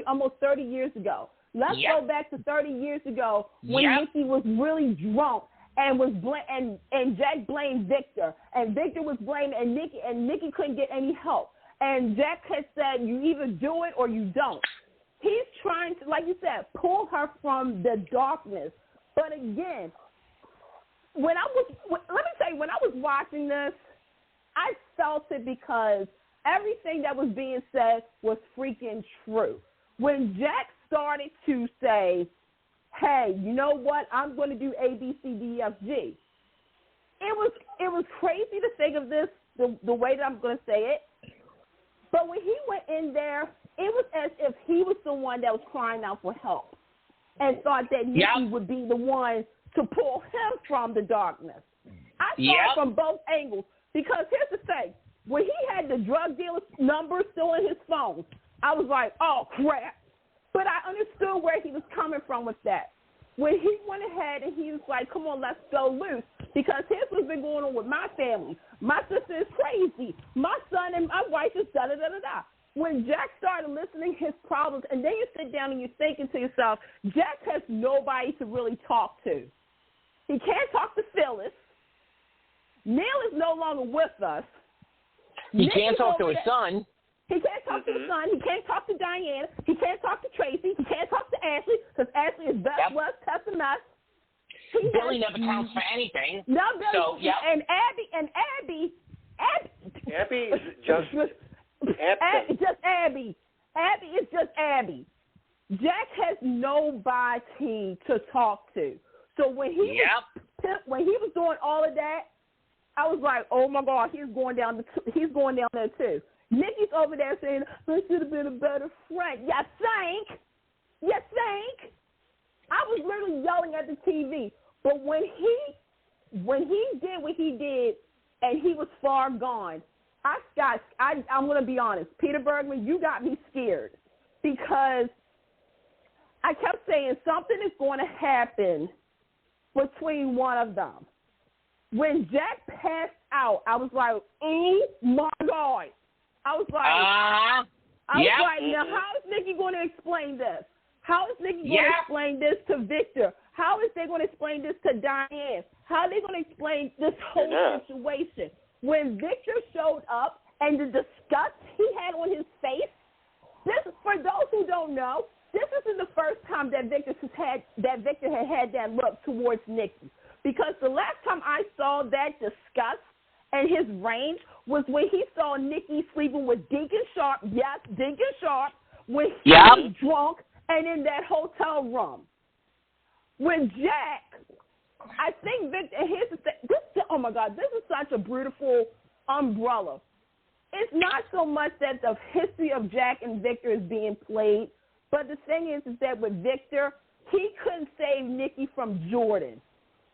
almost 30 years ago. Let's go back to 30 years ago when Nikki was really drunk and and Jack blamed Victor, and Victor was blamed, and Nikki couldn't get any help. And Jack had said, you either do it or you don't. He's trying to, like you said, pull her from the darkness. But again, when I was watching this, I felt it because everything that was being said was freaking true. When Jack started to say, hey, you know what, I'm going to do A, B, C, D, F, G, it was crazy to think of this the way that I'm going to say it. But when he went in there, it was as if he was the one that was crying out for help and thought that Nikki would be the one to pull him from the darkness. I saw it from both angles, because here's the thing. When he had the drug dealer's number still in his phone, I was like, oh, crap. But I understood where he was coming from with that. when he went ahead and he was like, come on, let's go loose, because here's what's been going on with my family. My sister is crazy. My son and my wife is da-da-da-da-da. When Jack started listening his problems, and then you sit down and you're thinking to yourself, Jack has nobody to really talk to. He can't talk to Phyllis. Neil is no longer with us. He can't talk to his son. He can't talk to his son. He can't talk to Diane. He can't talk to Tracy. He can't talk to Ashley, because Ashley is best was testing us. Billy never counts for anything. No, Billy. So, yeah. And Abby Abby is just absent. just Abby. Abby is just Abby. Jack has nobody to talk to. So when he was doing all of that, I was like, oh my God, he's going down there too. Nikki's over there saying, I should have been a better friend. You think? You think? I was literally yelling at the TV. But when he did what he did and he was far gone, I'm going to be honest. Peter Bergman, you got me scared, because I kept saying something is going to happen between one of them. When Jack passed out, I was like, oh my God. I was like, now how is Nikki going to explain this? How is Nikki going to explain this to Victor? How is they going to explain this to Diane? How are they going to explain this whole situation? When Victor showed up and the disgust he had on his face, this, for those who don't know, this isn't the first time that Victor had had that look towards Nikki. Because the last time I saw that disgust and his range was when he saw Nikki sleeping with Deacon Sharp. Yes, Deacon Sharp, when he was drunk and in that hotel room. When Jack, I think Victor, and here's the thing, oh my God, this is such a beautiful umbrella. It's not so much that the history of Jack and Victor is being played, but the thing is that with Victor, he couldn't save Nikki from Jordan.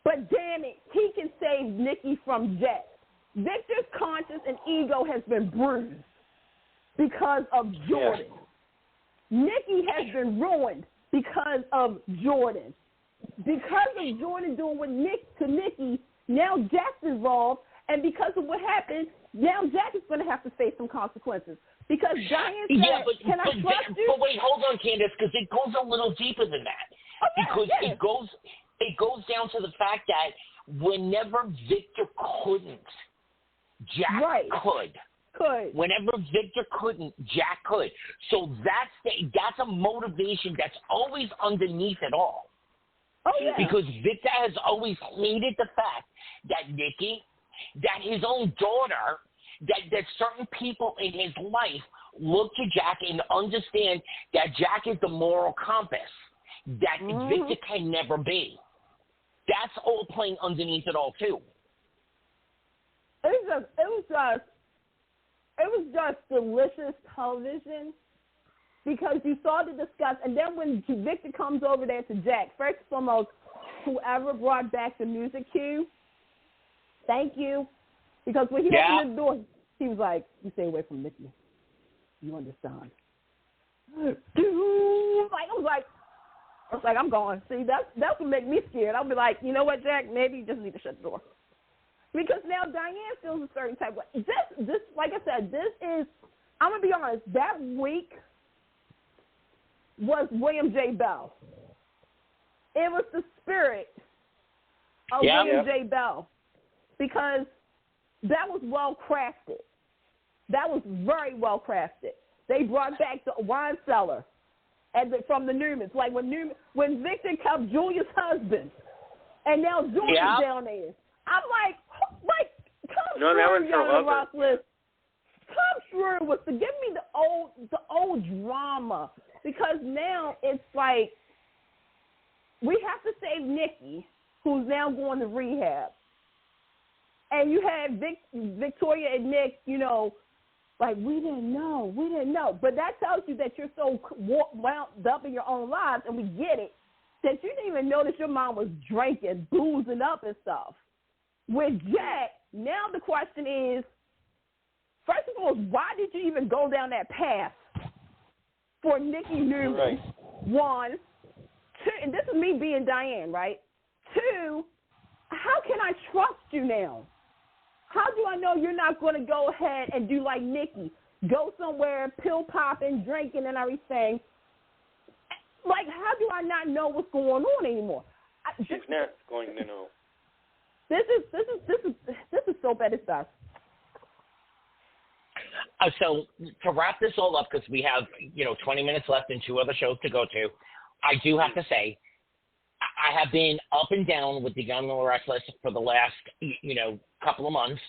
But damn it, he can save Nikki from Jack. Victor's conscience and ego has been bruised because of Jordan. Nikki has been ruined because of Jordan. Because of Jordan doing what to Nikki, now Jack's involved, and because of what happened, now Jack is going to have to face some consequences. Because Diane said, can I trust you? But wait, hold on, Candace, because it goes a little deeper than that. It goes down to the fact that whenever Victor couldn't, Jack could. Whenever Victor couldn't, Jack could. So that's a motivation that's always underneath it all. Because Victor has always hated the fact that Nikki, that his own daughter, that certain people in his life look to Jack and understand that Jack is the moral compass that Victor can never be. That's all playing underneath it all too. It was just delicious television, because you saw the disgust, and then when Victor comes over there to Jack, first and foremost, whoever brought back the music cue, thank you, because when he opened the door, he was like, "You stay away from Nikki. You understand?" I was like, I'm going. See, that's what make me scared. I'll be like, you know what, Jack? Maybe you just need to shut the door. Because now Diane feels a certain type of way. This, like I said, this is, I'm going to be honest, that week was William J. Bell. It was the spirit of William J. Bell. Because that was well crafted. That was very well crafted. They brought back the wine cellar from the Newmans. Like when Victor kept Julia's husband, and now Julia's down there. I'm like, come through, Young Rockland. Come through with give me the old drama, because now it's like we have to save Nikki, who's now going to rehab, and you had Victoria and Nick, like we didn't know, but that tells you that you're so wound up in your own lives, and we get it, that you didn't even notice your mom was drinking, boozing up and stuff. With Jack, now the question is, first of all, why did you even go down that path for Nikki Newman? Right. 1, and this is me being Diane, right? 2, how can I trust you now? How do I know you're not going to go ahead and do like Nikki, go somewhere, pill popping, drinking, and everything? Like, how do I not know what's going on anymore? She's not going to know. This is so bad it's us. So to wrap this all up, because we have 20 minutes left and 2 other shows to go to, I do have to say I have been up and down with the Young and the Restless for the last couple of months.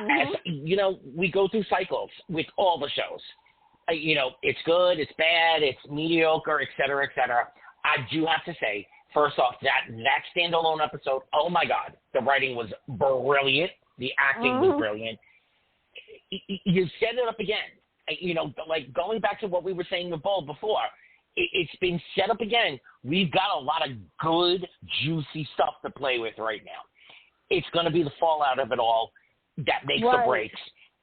Mm-hmm. As we go through cycles with all the shows. It's good, it's bad, it's mediocre, et cetera, et cetera. I do have to say, first off, that standalone episode, oh my God, the writing was brilliant, the acting was brilliant. You set it up again. Like going back to what we were saying with Bold before, it's been set up again. We've got a lot of good, juicy stuff to play with right now. It's going to be the fallout of it all that makes the breaks.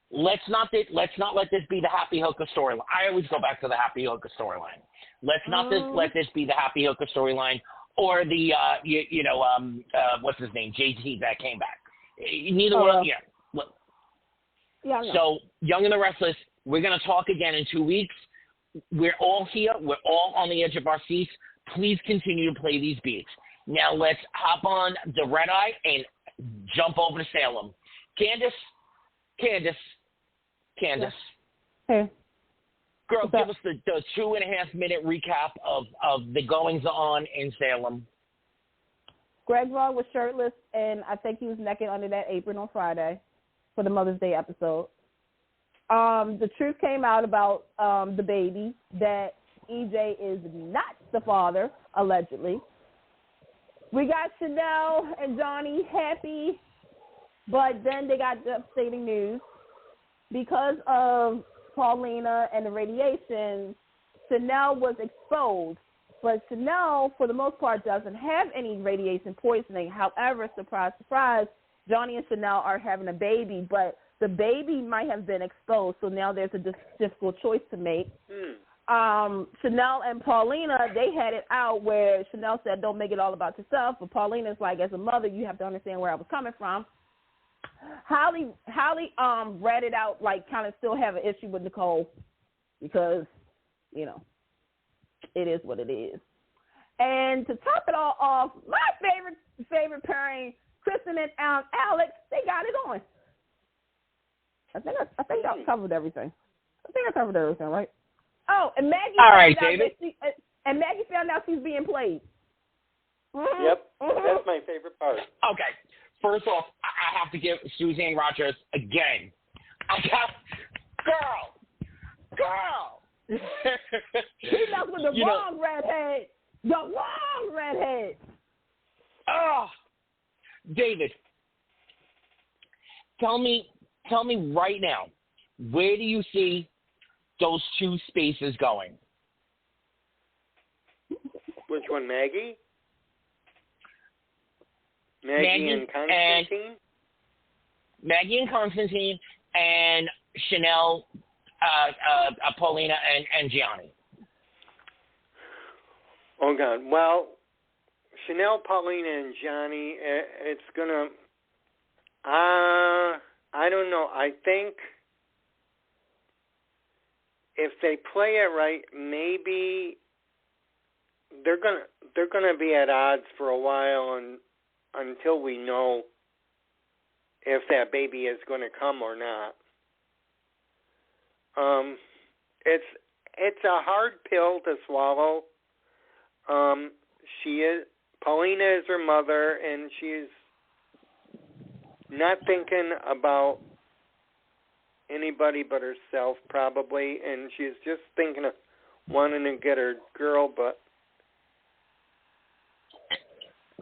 Let's not let this be the Happy Hooker storyline. I always go back to the Happy Hooker storyline. Let's not let this be the Happy Hooker storyline or the what's his name, JT that came back. Neither one. Yeah. So Young and the Restless. We're going to talk again in 2 weeks. We're all here. We're all on the edge of our seats. Please continue to play these beats. Now let's hop on the red eye and jump over to Salem. Candace. Yeah. Hey. Girl, give us the 2.5-minute recap of the goings-on in Salem. Greg Vaughn was shirtless, and I think he was naked under that apron on Friday for the Mother's Day episode. The truth came out about the baby, that EJ is not the father, allegedly. We got Chanel and Johnny happy, but then they got devastating news. Because of Paulina and the radiation, Chanel was exposed. But Chanel, for the most part, doesn't have any radiation poisoning. However, surprise, surprise, Johnny and Chanel are having a baby, but the baby might have been exposed, so now there's a difficult choice to make. Chanel and Paulina, they had it out where Chanel said, don't make it all about yourself, but Paulina's like, as a mother, you have to understand where I was coming from. Holly read it out, like, kind of still have an issue with Nicole because, it is what it is. And to top it all off, my favorite pairing, Kristen and Alex, they got it on. I think I covered everything. Right? Oh, and Maggie. All right, David. Maggie found out she's being played. Mm-hmm. Yep, that's my favorite part. Okay, first off, I have to give Suzanne Rogers again. Girl. She left with the wrong redhead. The wrong redhead. Oh, David, tell me right now, where do you see those 2 spaces going? Which one, Maggie? Maggie and Constantine? Maggie and Constantine and Chanel, Paulina, and Gianni. Oh, God. Well, Chanel, Paulina, and Johnny, it's going to... I don't know. I think if they play it right, maybe they're gonna be at odds for a while until we know if that baby is going to come or not. It's a hard pill to swallow. Paulina is her mother, and she's not thinking about anybody but herself, probably, and she's just thinking of wanting to get her girl, but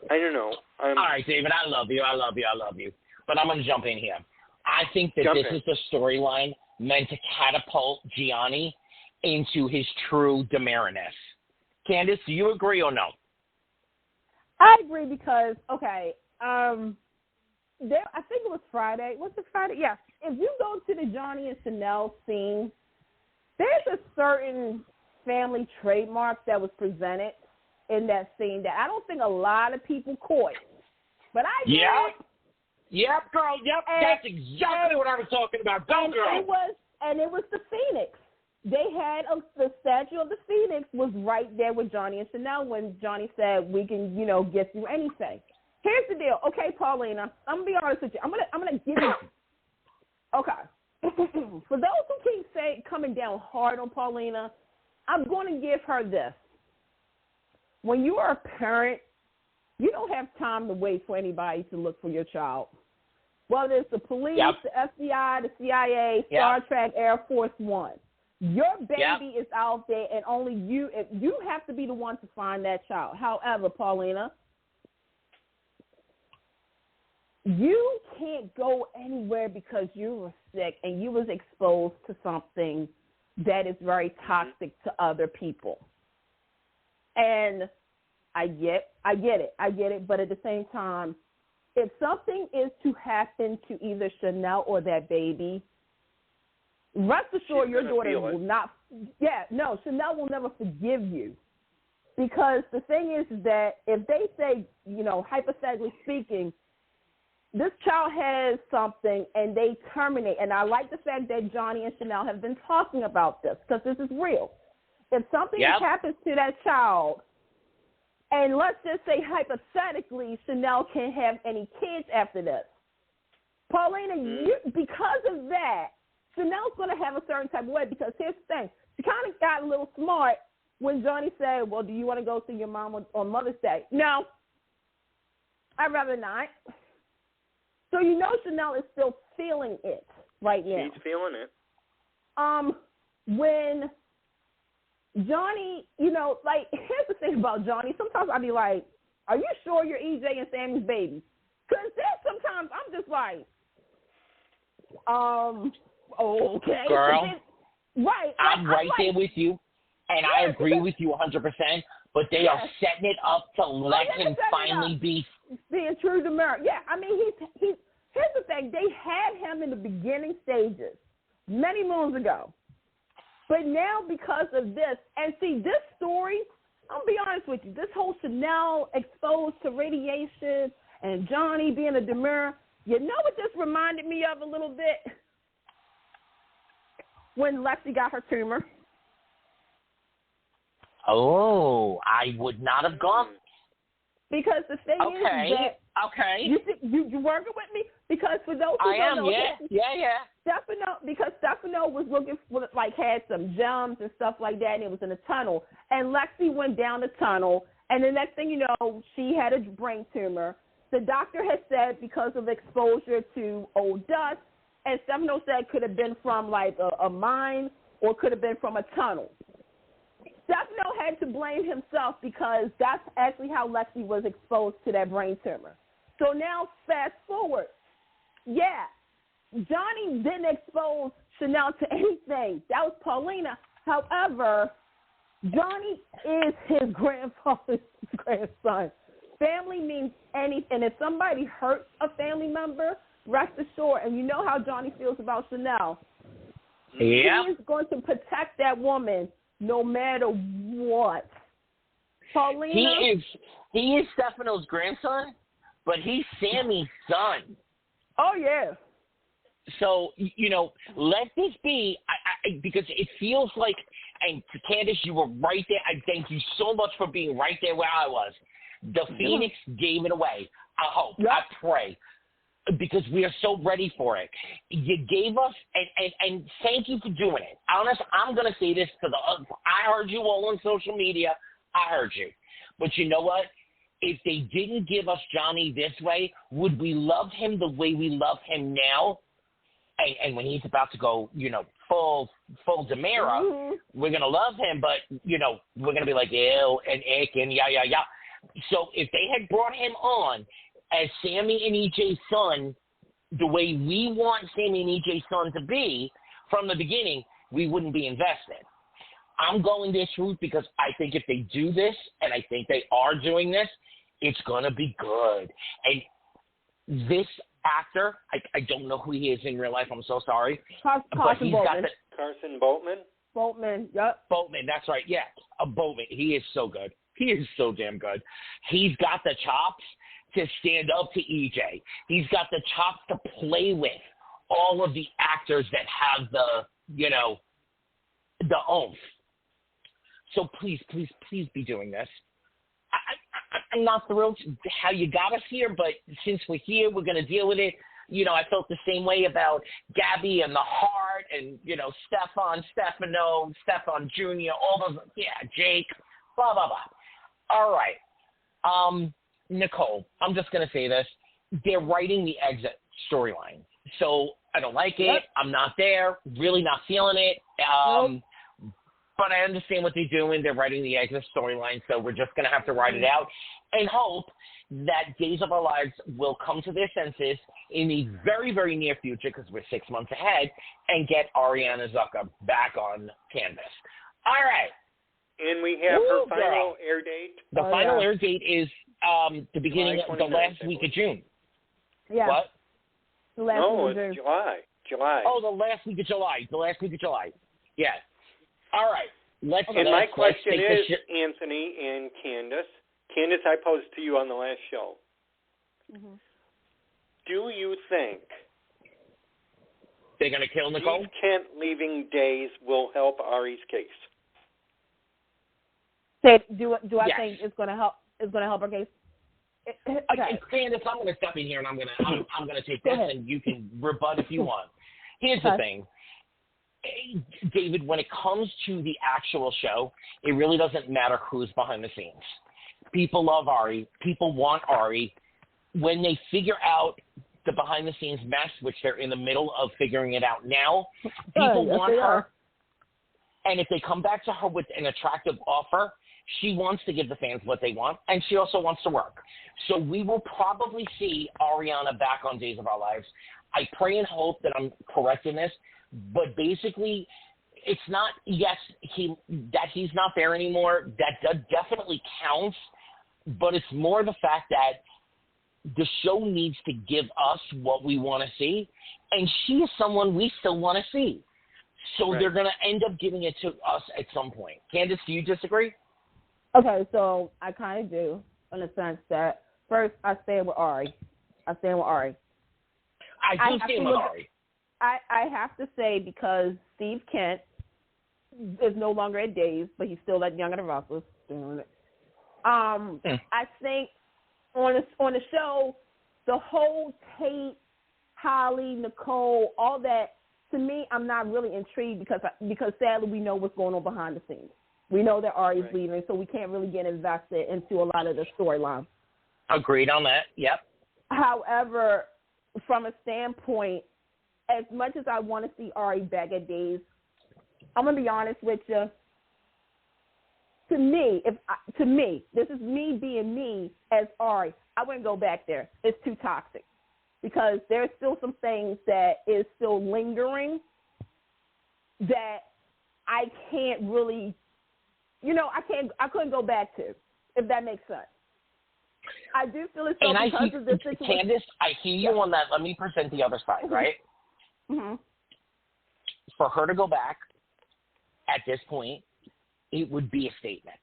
I don't know. All right, David, I love you, but I'm going to jump in here. I think that this is the storyline meant to catapult Gianni into his true Damariness. Candace, do you agree or no? I agree because, I think it was Friday. Was it Friday? Yeah. If you go to the Johnny and Chanel scene, there's a certain family trademark that was presented in that scene that I don't think a lot of people caught. But I did. Yep, girl. Yep, that's exactly what I was talking about. Go, girl. It was the Phoenix. They had the statue of the Phoenix was right there with Johnny and Chanel when Johnny said, we can, get through anything. Here's the deal. Okay, Paulina, I'm going to be honest with you. I'm gonna give you – okay. For those who keep coming down hard on Paulina, I'm going to give her this. When you are a parent, you don't have time to wait for anybody to look for your child. Whether it's the police, the FBI, the CIA, Star Trek, Air Force One. Your baby is out there, and only you have to be the one to find that child. However, Paulina, you can't go anywhere because you were sick and you was exposed to something that is very toxic to other people. And I get it. But at the same time, if something is to happen to either Chanel or that baby, rest assured your daughter will not. Chanel will never forgive you. Because the thing is that if they say, hypothetically speaking, this child has something and they terminate, and I like the fact that Johnny and Chanel have been talking about this because this is real. If something happens to that child, and let's just say hypothetically Chanel can't have any kids after this, Paulina, because of that, Chanel's going to have a certain type of way because here's the thing. She kind of got a little smart when Johnny said, well, do you want to go see your mom on Mother's Day? No, I'd rather not. So Chanel is still feeling it right now. She's feeling it. When Johnny, here's the thing about Johnny. Sometimes I'll be like, are you sure you're EJ and Sammy's baby? Because then sometimes I'm just like, okay. Girl, right. I'm right there with you, and I agree with you 100%, but they are setting it up to let him finally be being true to Mary. Yeah, I mean, he's here's the thing. They had him in the beginning stages many moons ago. But now because of this, and see, this story, I'm going to be honest with you, this whole Chanel exposed to radiation and Johnny being a demure, you know what this reminded me of a little bit? When Lexi got her tumor. Oh, I would not have gone. Because the thing is that you working with me? Because for those who don't know, Stefano was looking for, had some gems and stuff like that, and it was in a tunnel. And Lexi went down the tunnel, and the next thing you know, she had a brain tumor. The doctor had said because of exposure to old dust, and Stefano said could have been from a mine or could have been from a tunnel. Stefano had to blame himself because that's actually how Lexi was exposed to that brain tumor. So now fast forward. Yeah, Johnny didn't expose Chanel to anything. That was Paulina. However, Johnny is his grandfather's grandson. Family means anything. If somebody hurts a family member, rest assured, and you know how Johnny feels about Chanel, he is going to protect that woman no matter what. Paulina? He is Stefano's grandson, but he's Sammy's son. Oh, yeah. So, let this be, because it feels like, and Candace, you were right there. I thank you so much for being right there where I was. The Phoenix gave it away. I hope. I pray. Because we are so ready for it. You gave us, and thank you for doing it. Honest, I'm going to say this to I heard you all on social media. I heard you. But you know what? If they didn't give us Johnny this way, would we love him the way we love him now? And when he's about to go, full Demira, we're going to love him, but, we're going to be like, ew, and ick, and yeah. So if they had brought him on as Sammy and EJ's son, the way we want Sammy and EJ's son to be from the beginning, we wouldn't be invested. I'm going this route because I think if they do this, and I think they are doing this, it's going to be good. And this actor, I don't know who he is in real life, I'm so sorry. Carson Boatman. Carson Boatman? Boatman, yep. Boatman, that's right, yeah. Boatman, he is so good. He is so damn good. He's got the chops to stand up to EJ. He's got the chops to play with all of the actors that have the, you know, the oomph. So please, please, please be doing this. I'm not thrilled how you got us here, but since we're here, we're going to deal with it. You know, I felt the same way about Gabby and the Heart and, you know, Stefan Jr., all those, Jake, blah, blah, blah. All right. Nicole, I'm just going to say this. They're writing the exit storyline. So I don't like it. I'm not there. Really not feeling it. But I understand what they're doing. They're writing the exit storyline, so we're just going to have to write it out and hope that Days of Our Lives will come to their senses in the very, very near future, because we're 6 months ahead, and get Ariana Zucker back on canvas. All right. And we have her final air date. The final air date is the beginning of the last week of June. Yeah. What? The last week of June. July. Oh, the last week of July. Yeah. All right. And my question is, Anthony and Candace. Candace, I posed to you on the last show. Mm-hmm. Do you think they're going to kill Nicole? Steve Kent leaving Days will help Ari's case? Do I think it's going to help? It's going to help her case? Okay. Candace, I'm going to step in here and I'm going to take this, and you can rebut if you want. Here's the thing. David, when it comes to the actual show, it really doesn't matter who's behind the scenes. People love Ari. People want Ari. When they figure out the behind-the-scenes mess, which they're in the middle of figuring it out now, people want her. And if they come back to her with an attractive offer, she wants to give the fans what they want, and she also wants to work. So we will probably see Ariana back on Days of Our Lives. I pray and hope that I'm correct in this, but basically, it's not, that he's not there anymore. That definitely counts, but it's more the fact that the show needs to give us what we want to see, and she is someone we still want to see. So they're going to end up giving it to us at some point. Candace, do you disagree? Okay, so I kind of do, in the sense that, first, I stand with Ari. I do stand with Ari. I have to say, because Steve Kent is no longer at Days, but he's still at Young and the Restless. I think on the show, the whole Tate, Holly, Nicole, all that, to me, I'm not really intrigued because sadly we know what's going on behind the scenes. We know that Ari's leaving, so we can't really get invested into a lot of the storyline. Agreed on that. Yep. However, from a standpoint, as much as I want to see Ari back at Days, I'm going to be honest with you. To me, this is me being me as Ari, I wouldn't go back there. It's too toxic because there's still some things that is still lingering that I can't really, I couldn't go back to, if that makes sense. I do feel it's so because of this situation. Candace, I hear you on that. Let me present the other side, right? Mm-hmm. For her to go back at this point, it would be a statement.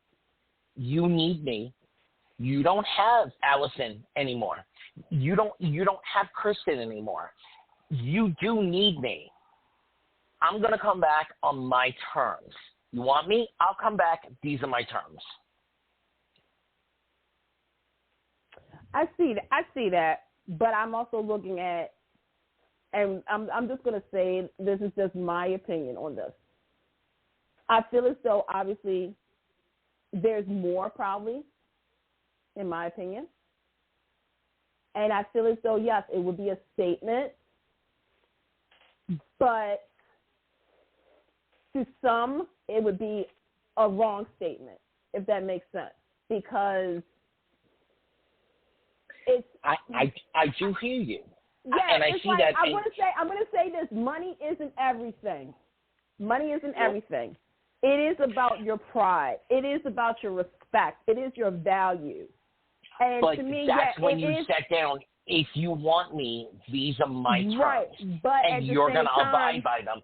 You need me. You don't have Allison anymore. You don't have Kristen anymore. You do need me. I'm going to come back on my terms. You want me? I'll come back. These are my terms. I see that, but I'm also looking at, and I'm just going to say this is just my opinion on this. I feel as though, obviously, there's more probably, in my opinion. And I feel as though, yes, it would be a statement, but to some, it would be a wrong statement, if that makes sense, because it's... I do hear you. Yeah, and I see like, that. I'm going to say this. Money isn't everything. Money isn't everything. It is about your pride. It is about your respect. It is your value. And but to me, that's when you sat down. If you want me, these are my terms. Right. But and you're going to abide by them.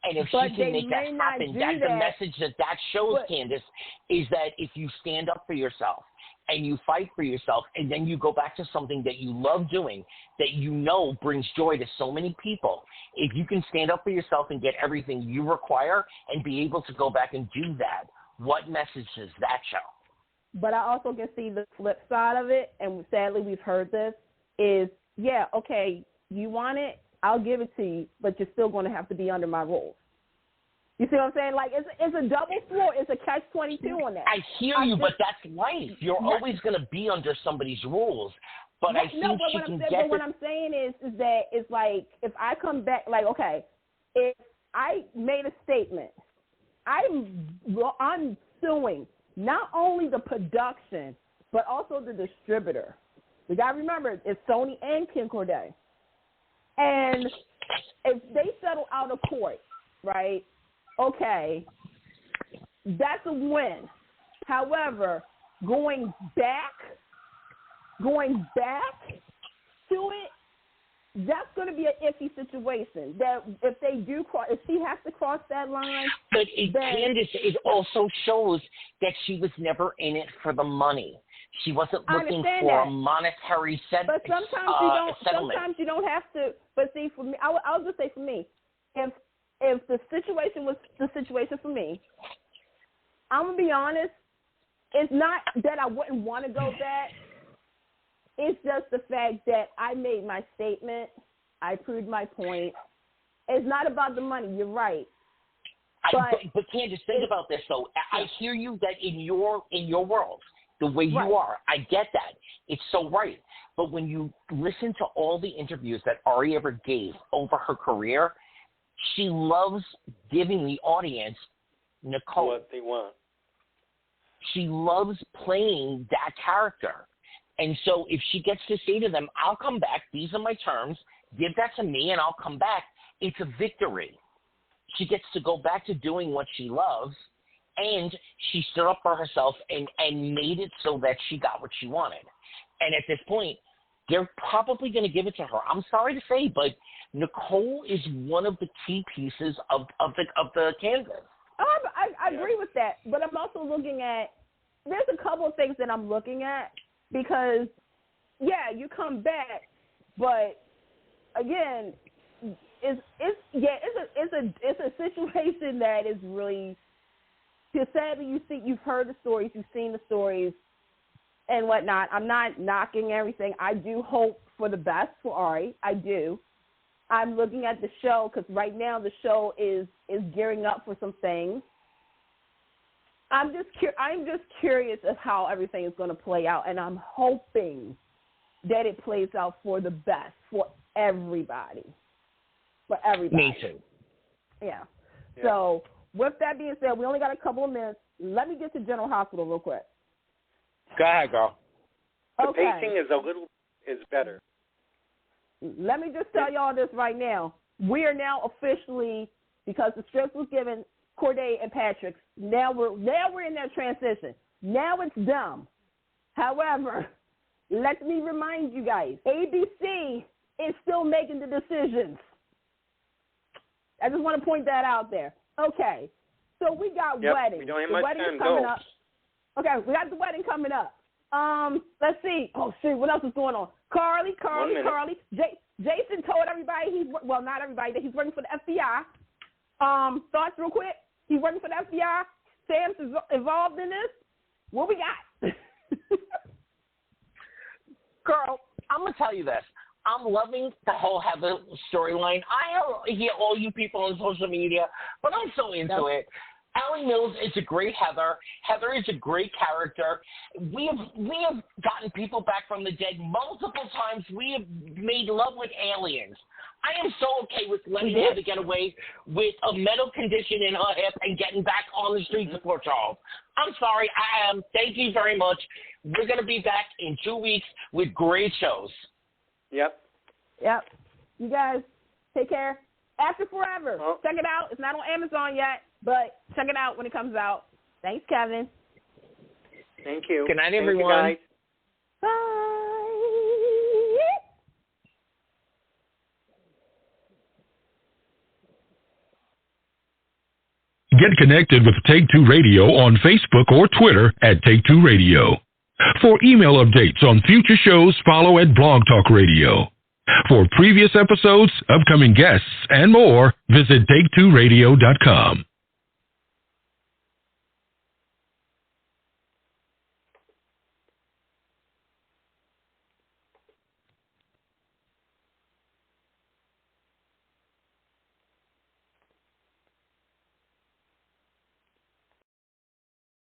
And if but she can make that happen, that's the message that shows, Candace, is that if you stand up for yourself and you fight for yourself, and then you go back to something that you love doing, that you know brings joy to so many people, if you can stand up for yourself and get everything you require and be able to go back and do that, what message does that show? But I also can see the flip side of it, and sadly we've heard this, is, yeah, okay, you want it, I'll give it to you, but you're still going to have to be under my rules. You see what I'm saying? Like, it's a double sword. It's a catch-22 on that. I hear you, but that's life. You're always going to be under somebody's rules. But I think she can get But what I'm saying is that it's like, if I come back, like, okay, if I made a statement, I'm suing not only the production, but also the distributor. We got to remember, it's Sony and Ken Corday. And if they settle out of court, right, okay, that's a win. However, going back to it, that's going to be an iffy situation. That if they do cross, if she has to cross that line, but Candace, it also shows that she was never in it for the money. She wasn't looking for a monetary settlement. But sometimes you don't have to. But see, for me, I'll just say for me, if the situation was the situation for me, I'm gonna be honest. It's not that I wouldn't want to go back. It's just the fact that I made my statement. I proved my point. It's not about the money. You're right. But Candace, think about this though. I hear you that in your world, the way you are, I get that. It's so right. But when you listen to all the interviews that Ari ever gave over her career, she loves giving the audience Nicole what they want. She loves playing that character. And so if she gets to say to them, I'll come back, these are my terms, give that to me and I'll come back, it's a victory. She gets to go back to doing what she loves, and she stood up for herself and made it so that she got what she wanted. And at this point, they're probably going to give it to her. I'm sorry to say, but Nicole is one of the key pieces of the canvas. I agree with that, but I'm also looking at, there's a couple of things that I'm looking at, because, yeah, you come back, but again, it's a situation that is really, sadly, you've heard the stories, you've seen the stories and whatnot. I'm not knocking everything. I do hope for the best for Ari. I do. I'm looking at the show because right now the show is gearing up for some things. I'm just curious of how everything is going to play out, and I'm hoping that it plays out for the best for everybody. For everybody. Me too. Yeah. So with that being said, we only got a couple of minutes. Let me get to General Hospital real quick. Go ahead, girl. The pacing is better. Let me just tell y'all this right now. We are now officially, because the script was given, Corday and Patrick's. Now we're in that transition. Now it's dumb. However, let me remind you guys, ABC is still making the decisions. I just want to point that out there. Okay, so we got wedding. We don't have the much wedding's time. coming Go. up. Okay, we got the wedding coming up. Let's see. Oh, shit, what else is going on? Carly. Jason told everybody not everybody, that he's working for the FBI. Thoughts real quick? He's working for the FBI. Sam's involved in this. What we got? Girl, I'm going to tell you this. I'm loving the whole Heather storyline. I hear all you people on social media, but I'm so into it. Allie Mills is a great Heather. Heather is a great character. We have gotten people back from the dead multiple times. We have made love with aliens. I am so okay with letting Heather get away with a mental condition in her hip and getting back on the streets of Port Charles. I'm sorry, I am. Thank you very much. We're going to be back in 2 weeks with great shows. Yep. You guys, take care. After Forever. Check it out. It's not on Amazon yet, but check it out when it comes out. Thanks, Kevin. Thank you. Good night, everyone. Thank you, guys. Bye. Get connected with Take-Two Radio on Facebook or Twitter at Take-Two Radio. For email updates on future shows, follow at Blog Talk Radio. For previous episodes, upcoming guests, and more, visit Take2Radio.com.